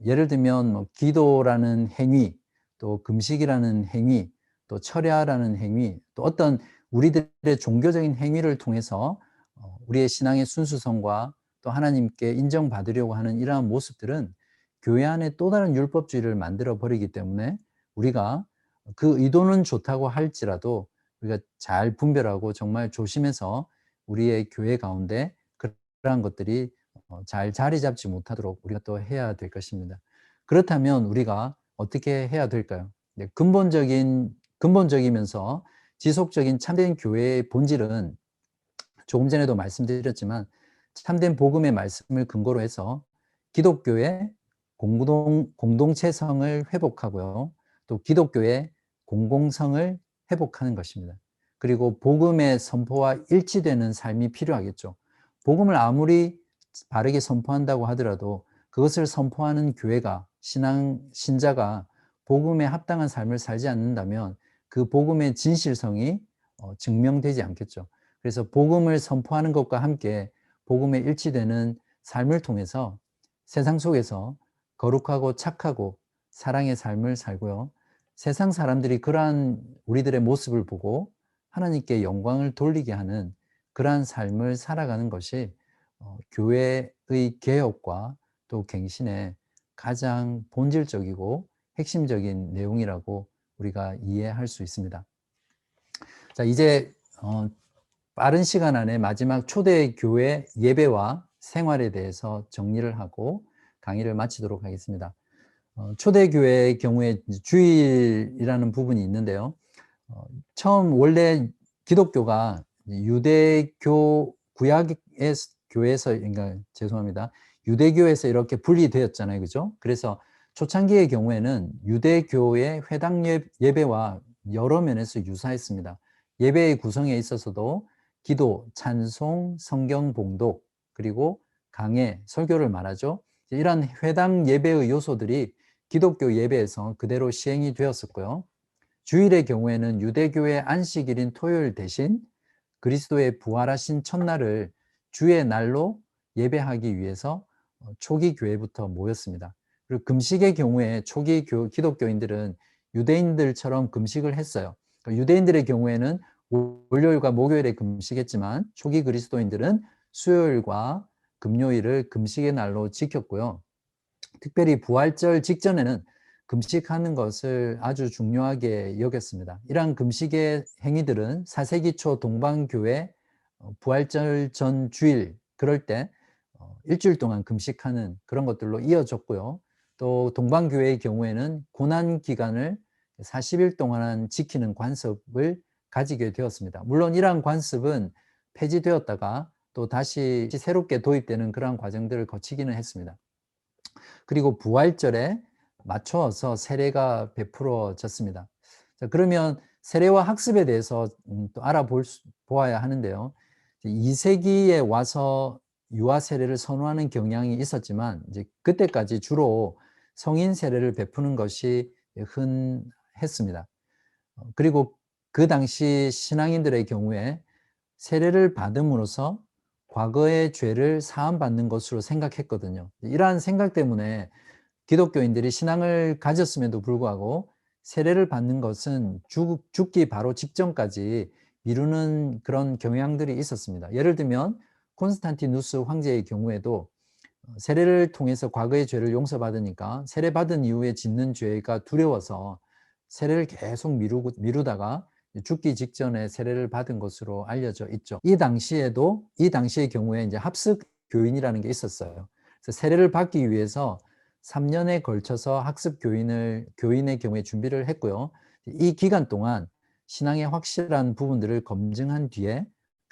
예를 들면 뭐 기도라는 행위, 또 금식이라는 행위, 또 철야라는 행위, 또 어떤 우리들의 종교적인 행위를 통해서 우리의 신앙의 순수성과 또 하나님께 인정받으려고 하는 이러한 모습들은 교회 안에 또 다른 율법주의를 만들어 버리기 때문에 우리가 그 의도는 좋다고 할지라도 우리가 잘 분별하고 정말 조심해서 우리의 교회 가운데 그러한 것들이 잘 자리 잡지 못하도록 우리가 또 해야 될 것입니다. 그렇다면 우리가 어떻게 해야 될까요? 네, 근본적이면서 지속적인 참된 교회의 본질은 조금 전에도 말씀드렸지만 참된 복음의 말씀을 근거로 해서 기독교의 공동체성을 회복하고요. 또 기독교의 공공성을 회복하는 것입니다. 그리고 복음의 선포와 일치되는 삶이 필요하겠죠. 복음을 아무리 바르게 선포한다고 하더라도 그것을 선포하는 교회가 신자가 복음에 합당한 삶을 살지 않는다면 그 복음의 진실성이 증명되지 않겠죠. 그래서 복음을 선포하는 것과 함께 복음에 일치되는 삶을 통해서 세상 속에서 거룩하고 착하고 사랑의 삶을 살고요. 세상 사람들이 그러한 우리들의 모습을 보고 하나님께 영광을 돌리게 하는 그러한 삶을 살아가는 것이 교회의 개혁과 또 갱신의 가장 본질적이고 핵심적인 내용이라고 우리가 이해할 수 있습니다. 자, 이제 빠른 시간 안에 마지막 초대교회 예배와 생활에 대해서 정리를 하고 강의를 마치도록 하겠습니다. 초대교회의 경우에 주일이라는 부분이 있는데요. 처음 원래 기독교가 유대교 구약의 교회에서, 그러니까 죄송합니다. 유대교에서 이렇게 분리되었잖아요. 그죠? 그래서 초창기의 경우에는 유대교의 회당 예배와 여러 면에서 유사했습니다. 예배의 구성에 있어서도 기도, 찬송, 성경 봉독, 그리고 강해, 설교를 말하죠. 이러한 회당 예배의 요소들이 기독교 예배에서 그대로 시행이 되었었고요. 주일의 경우에는 유대교의 안식일인 토요일 대신 그리스도의 부활하신 첫날을 주의 날로 예배하기 위해서 초기 교회부터 모였습니다. 그리고 금식의 경우에 초기 기독교인들은 유대인들처럼 금식을 했어요. 유대인들의 경우에는 월요일과 목요일에 금식했지만 초기 그리스도인들은 수요일과 금요일을 금식의 날로 지켰고요. 특별히 부활절 직전에는 금식하는 것을 아주 중요하게 여겼습니다. 이러한 금식의 행위들은 4세기 초 동방교회 부활절 전 주일 그럴 때 일주일 동안 금식하는 그런 것들로 이어졌고요. 또 동방교회의 경우에는 고난 기간을 40일 동안 지키는 관습을 가지게 되었습니다. 물론 이러한 관습은 폐지되었다가 또 다시 새롭게 도입되는 그러한 과정들을 거치기는 했습니다. 그리고 부활절에 맞춰서 세례가 베풀어졌습니다. 자, 그러면 세례와 학습에 대해서 또 보아야 하는데요. 2세기에 와서 유아 세례를 선호하는 경향이 있었지만 이제 그때까지 주로 성인 세례를 베푸는 것이 흔했습니다. 그리고 그 당시 신앙인들의 경우에 세례를 받음으로써 과거의 죄를 사함받는 것으로 생각했거든요. 이러한 생각 때문에 기독교인들이 신앙을 가졌음에도 불구하고 세례를 받는 것은 죽기 바로 직전까지 미루는 그런 경향들이 있었습니다. 예를 들면 콘스탄티누스 황제의 경우에도 세례를 통해서 과거의 죄를 용서받으니까 세례받은 이후에 짓는 죄가 두려워서 세례를 계속 미루다가 죽기 직전에 세례를 받은 것으로 알려져 있죠. 이 당시의 경우에 이제 합숙 교인이라는 게 있었어요. 그래서 세례를 받기 위해서 3년에 걸쳐서 학습 교인의 경우에 준비를 했고요. 이 기간 동안 신앙의 확실한 부분들을 검증한 뒤에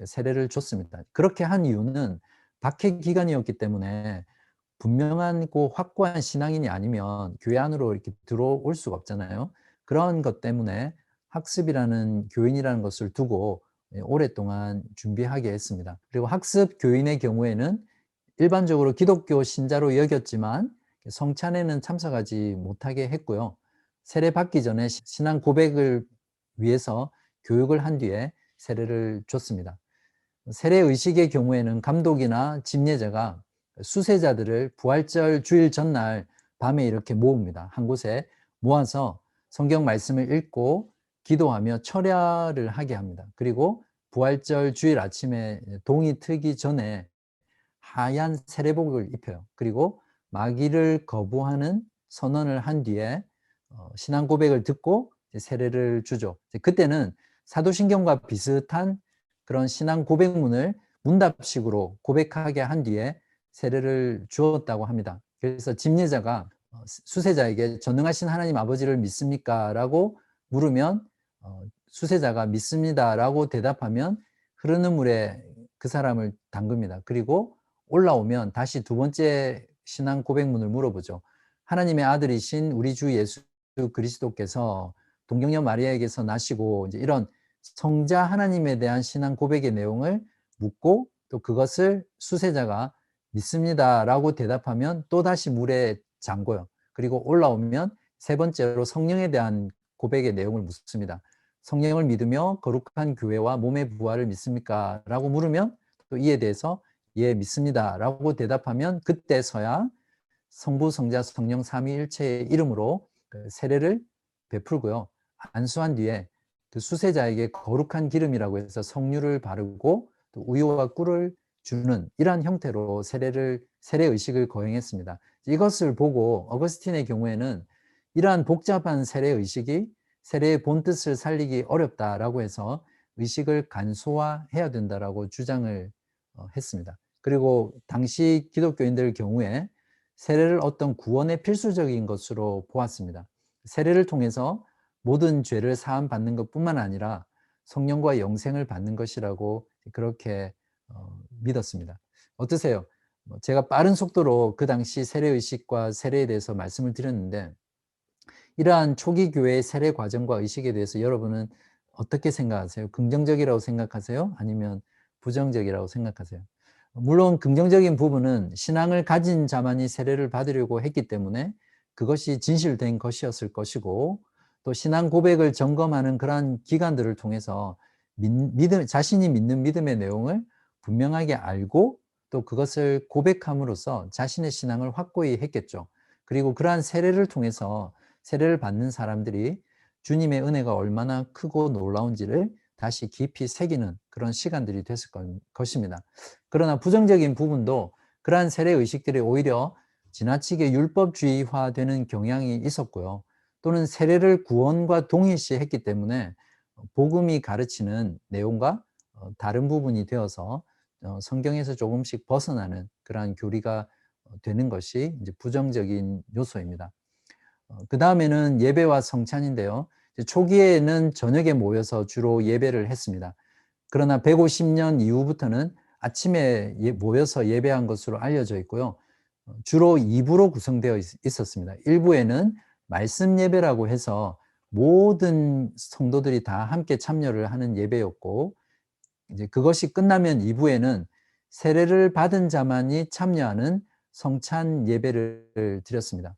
세례를 줬습니다. 그렇게 한 이유는 박해 기간이었기 때문에 분명하고 확고한 신앙인이 아니면 교회 안으로 이렇게 들어올 수가 없잖아요. 그런 것 때문에 학습이라는 교인이라는 것을 두고 오랫동안 준비하게 했습니다. 그리고 학습 교인의 경우에는 일반적으로 기독교 신자로 여겼지만 성찬에는 참석하지 못하게 했고요. 세례 받기 전에 신앙 고백을 위해서 교육을 한 뒤에 세례를 줬습니다. 세례 의식의 경우에는 감독이나 집례자가 수세자들을 부활절 주일 전날 밤에 이렇게 모읍니다. 한 곳에 모아서 성경 말씀을 읽고 기도하며 철야를 하게 합니다. 그리고 부활절 주일 아침에 동이 트기 전에 하얀 세례복을 입혀요. 그리고 마귀를 거부하는 선언을 한 뒤에 신앙 고백을 듣고 세례를 주죠. 그때는 사도신경과 비슷한 그런 신앙 고백문을 문답식으로 고백하게 한 뒤에 세례를 주었다고 합니다. 그래서 집례자가 수세자에게 전능하신 하나님 아버지를 믿습니까? 라고 물으면 수세자가 믿습니다 라고 대답하면 흐르는 물에 그 사람을 담급니다. 그리고 올라오면 다시 두 번째 신앙 고백문을 물어보죠. 하나님의 아들이신 우리 주 예수 그리스도께서 동정녀 마리아에게서 나시고 이제 이런 성자 하나님에 대한 신앙 고백의 내용을 묻고 또 그것을 수세자가 믿습니다라고 대답하면 또 다시 물에 잠궈요. 그리고 올라오면 세 번째로 성령에 대한 고백의 내용을 묻습니다. 성령을 믿으며 거룩한 교회와 몸의 부활을 믿습니까? 라고 물으면 또 이에 대해서 예, 믿습니다. 라고 대답하면 그때서야 성부, 성자, 성령 삼위일체의 이름으로 세례를 베풀고요. 안수한 뒤에 그 수세자에게 거룩한 기름이라고 해서 성유를 바르고 또 우유와 꿀을 주는 이러한 형태로 세례 의식을 거행했습니다. 이것을 보고 어거스틴의 경우에는 이러한 복잡한 세례 의식이 세례의 본뜻을 살리기 어렵다라고 해서 의식을 간소화해야 된다라고 주장을 했습니다. 그리고 당시 기독교인들 경우에 세례를 어떤 구원의 필수적인 것으로 보았습니다. 세례를 통해서 모든 죄를 사함 받는 것뿐만 아니라 성령과 영생을 받는 것이라고 그렇게 믿었습니다. 어떠세요? 제가 빠른 속도로 그 당시 세례의식과 세례에 대해서 말씀을 드렸는데 이러한 초기 교회의 세례 과정과 의식에 대해서 여러분은 어떻게 생각하세요? 긍정적이라고 생각하세요? 아니면 부정적이라고 생각하세요? 물론 긍정적인 부분은 신앙을 가진 자만이 세례를 받으려고 했기 때문에 그것이 진실된 것이었을 것이고, 또 신앙 고백을 점검하는 그러한 기관들을 통해서 자신이 믿는 믿음의 내용을 분명하게 알고 또 그것을 고백함으로써 자신의 신앙을 확고히 했겠죠. 그리고 그러한 세례를 통해서 세례를 받는 사람들이 주님의 은혜가 얼마나 크고 놀라운지를 다시 깊이 새기는 그런 시간들이 됐을 것입니다. 그러나 부정적인 부분도 그러한 세례 의식들이 오히려 지나치게 율법주의화되는 경향이 있었고요. 또는 세례를 구원과 동일시했기 때문에 복음이 가르치는 내용과 다른 부분이 되어서 성경에서 조금씩 벗어나는 그러한 교리가 되는 것이 이제 부정적인 요소입니다. 그 다음에는 예배와 성찬인데요. 초기에는 저녁에 모여서 주로 예배를 했습니다. 그러나 150년 이후부터는 아침에 모여서 예배한 것으로 알려져 있고요. 주로 2부로 구성되어 있었습니다. 일부에는 말씀 예배라고 해서 모든 성도들이 다 함께 참여를 하는 예배였고, 이제 그것이 끝나면 2부에는 세례를 받은 자만이 참여하는 성찬 예배를 드렸습니다.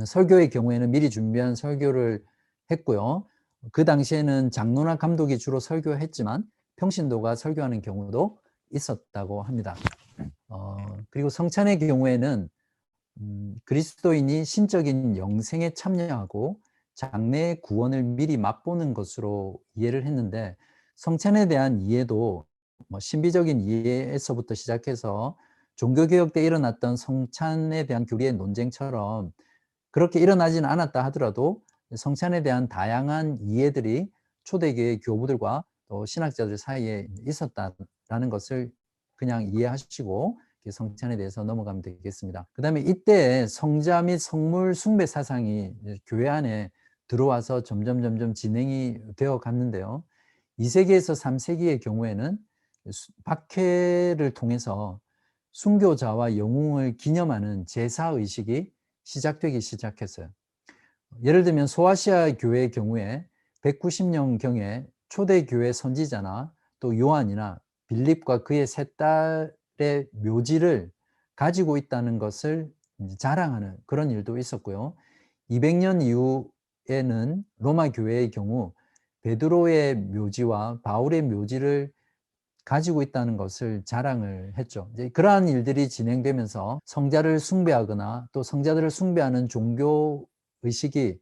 설교의 경우에는 미리 준비한 설교를 했고요. 그 당시에는 장로나 감독이 주로 설교했지만 평신도가 설교하는 경우도 있었다고 합니다. 그리고 성찬의 경우에는 그리스도인이 신적인 영생에 참여하고 장래의 구원을 미리 맛보는 것으로 이해를 했는데, 성찬에 대한 이해도 신비적인 이해에서부터 시작해서 종교개혁 때 일어났던 성찬에 대한 교리의 논쟁처럼 그렇게 일어나지는 않았다 하더라도 성찬에 대한 다양한 이해들이 초대교회 교부들과 또 신학자들 사이에 있었다라는 것을 그냥 이해하시고 성찬에 대해서 넘어가면 되겠습니다. 그 다음에 이때 성자 및 성물 숭배 사상이 교회 안에 들어와서 점점 진행이 되어 갔는데요. 2세기에서 3세기의 경우에는 박해를 통해서 순교자와 영웅을 기념하는 제사의식이 시작되기 시작했어요. 예를 들면 소아시아 교회의 경우에 190년경에 초대교회 선지자나 또 요한이나 빌립과 그의 세 딸의 묘지를 가지고 있다는 것을 자랑하는 그런 일도 있었고요. 200년 이후에는 로마 교회의 경우 베드로의 묘지와 바울의 묘지를 가지고 있다는 것을 자랑을 했죠. 이제 그러한 일들이 진행되면서 성자를 숭배하거나 또 성자들을 숭배하는 종교 의식이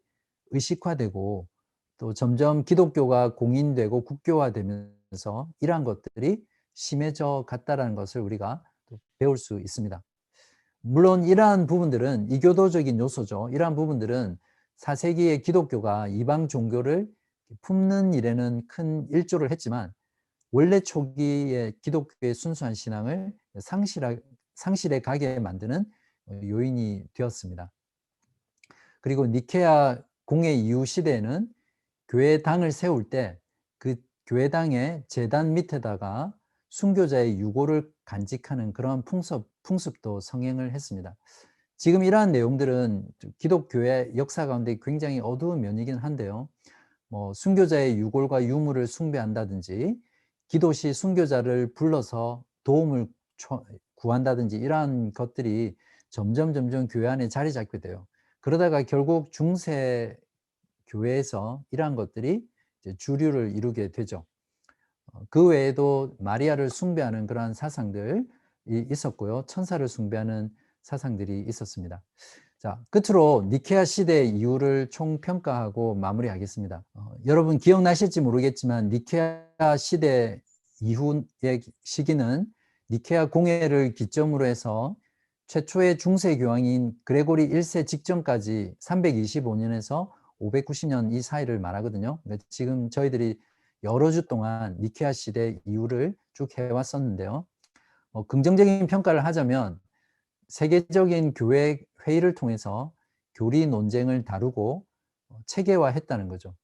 의식화되고 또 점점 기독교가 공인되고 국교화되면서 이러한 것들이 심해져 갔다라는 것을 우리가 또 배울 수 있습니다. 물론 이러한 부분들은 이교도적인 요소죠. 이러한 부분들은 4세기의 기독교가 이방 종교를 품는 일에는 큰 일조를 했지만 원래 초기의 기독교의 순수한 신앙을 상실해 가게 만드는 요인이 되었습니다. 그리고 니케아 공회 이후 시대에는 교회당을 세울 때 그 교회당의 제단 밑에다가 순교자의 유고를 간직하는 그런 풍습도 성행을 했습니다. 지금 이러한 내용들은 기독교의 역사 가운데 굉장히 어두운 면이긴 한데요. 순교자의 유골과 유물을 숭배한다든지 기도 시 순교자를 불러서 도움을 구한다든지 이러한 것들이 점점 교회 안에 자리 잡게 돼요. 그러다가 결국 중세 교회에서 이러한 것들이 이제 주류를 이루게 되죠. 그 외에도 마리아를 숭배하는 그러한 사상들이 있었고요. 천사를 숭배하는 사상들이 있었습니다. 자, 끝으로 니케아 시대 이후를 총평가하고 마무리하겠습니다. 여러분 기억나실지 모르겠지만 니케아 시대 이후의 시기는 니케아 공회를 기점으로 해서 최초의 중세 교황인 그레고리 1세 직전까지 325년에서 590년 이 사이를 말하거든요. 지금 저희들이 여러 주 동안 니케아 시대 이후를 쭉 해왔었는데요. 긍정적인 평가를 하자면 세계적인 교회 회의를 통해서 교리 논쟁을 다루고 체계화했다는 거죠.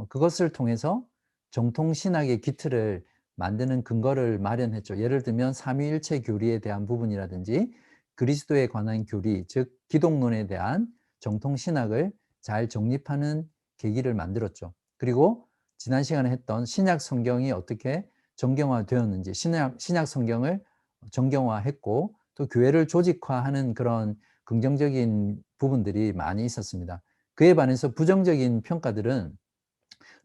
그것을 통해서 정통 신학의 기틀을 만드는 근거를 마련했죠. 예를 들면 삼위일체 교리에 대한 부분이라든지 그리스도에 관한 교리, 즉 기독론에 대한 정통 신학을 잘 정립하는 계기를 만들었죠. 그리고 지난 시간에 했던 신약 성경이 어떻게 정경화되었는지, 신약 성경을 정경화했고 또 교회를 조직화하는 그런 긍정적인 부분들이 많이 있었습니다. 그에 반해서 부정적인 평가들은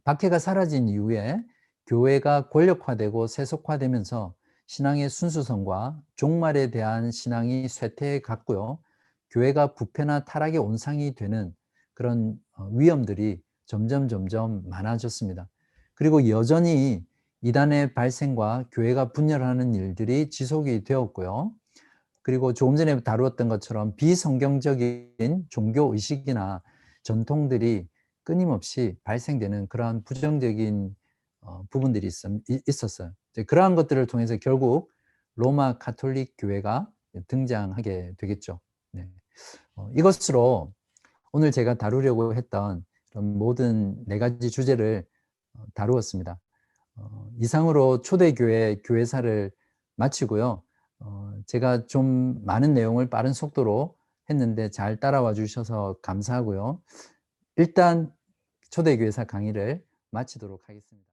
박해가 사라진 이후에 교회가 권력화되고 세속화되면서 신앙의 순수성과 종말에 대한 신앙이 쇠퇴해 갔고요. 교회가 부패나 타락의 온상이 되는 그런 위험들이 점점 많아졌습니다. 그리고 여전히 이단의 발생과 교회가 분열하는 일들이 지속이 되었고요. 그리고 조금 전에 다루었던 것처럼 비성경적인 종교 의식이나 전통들이 끊임없이 발생되는 그러한 부정적인 부분들이 있었어요. 이제 그러한 것들을 통해서 결국 로마 가톨릭 교회가 등장하게 되겠죠. 네. 이것으로 오늘 제가 다루려고 했던 그런 모든 4가지 주제를 다루었습니다. 이상으로 초대교회 교회사를 마치고요. 제가 좀 많은 내용을 빠른 속도로 했는데 잘 따라와 주셔서 감사하고요. 일단 초대교회사 강의를 마치도록 하겠습니다.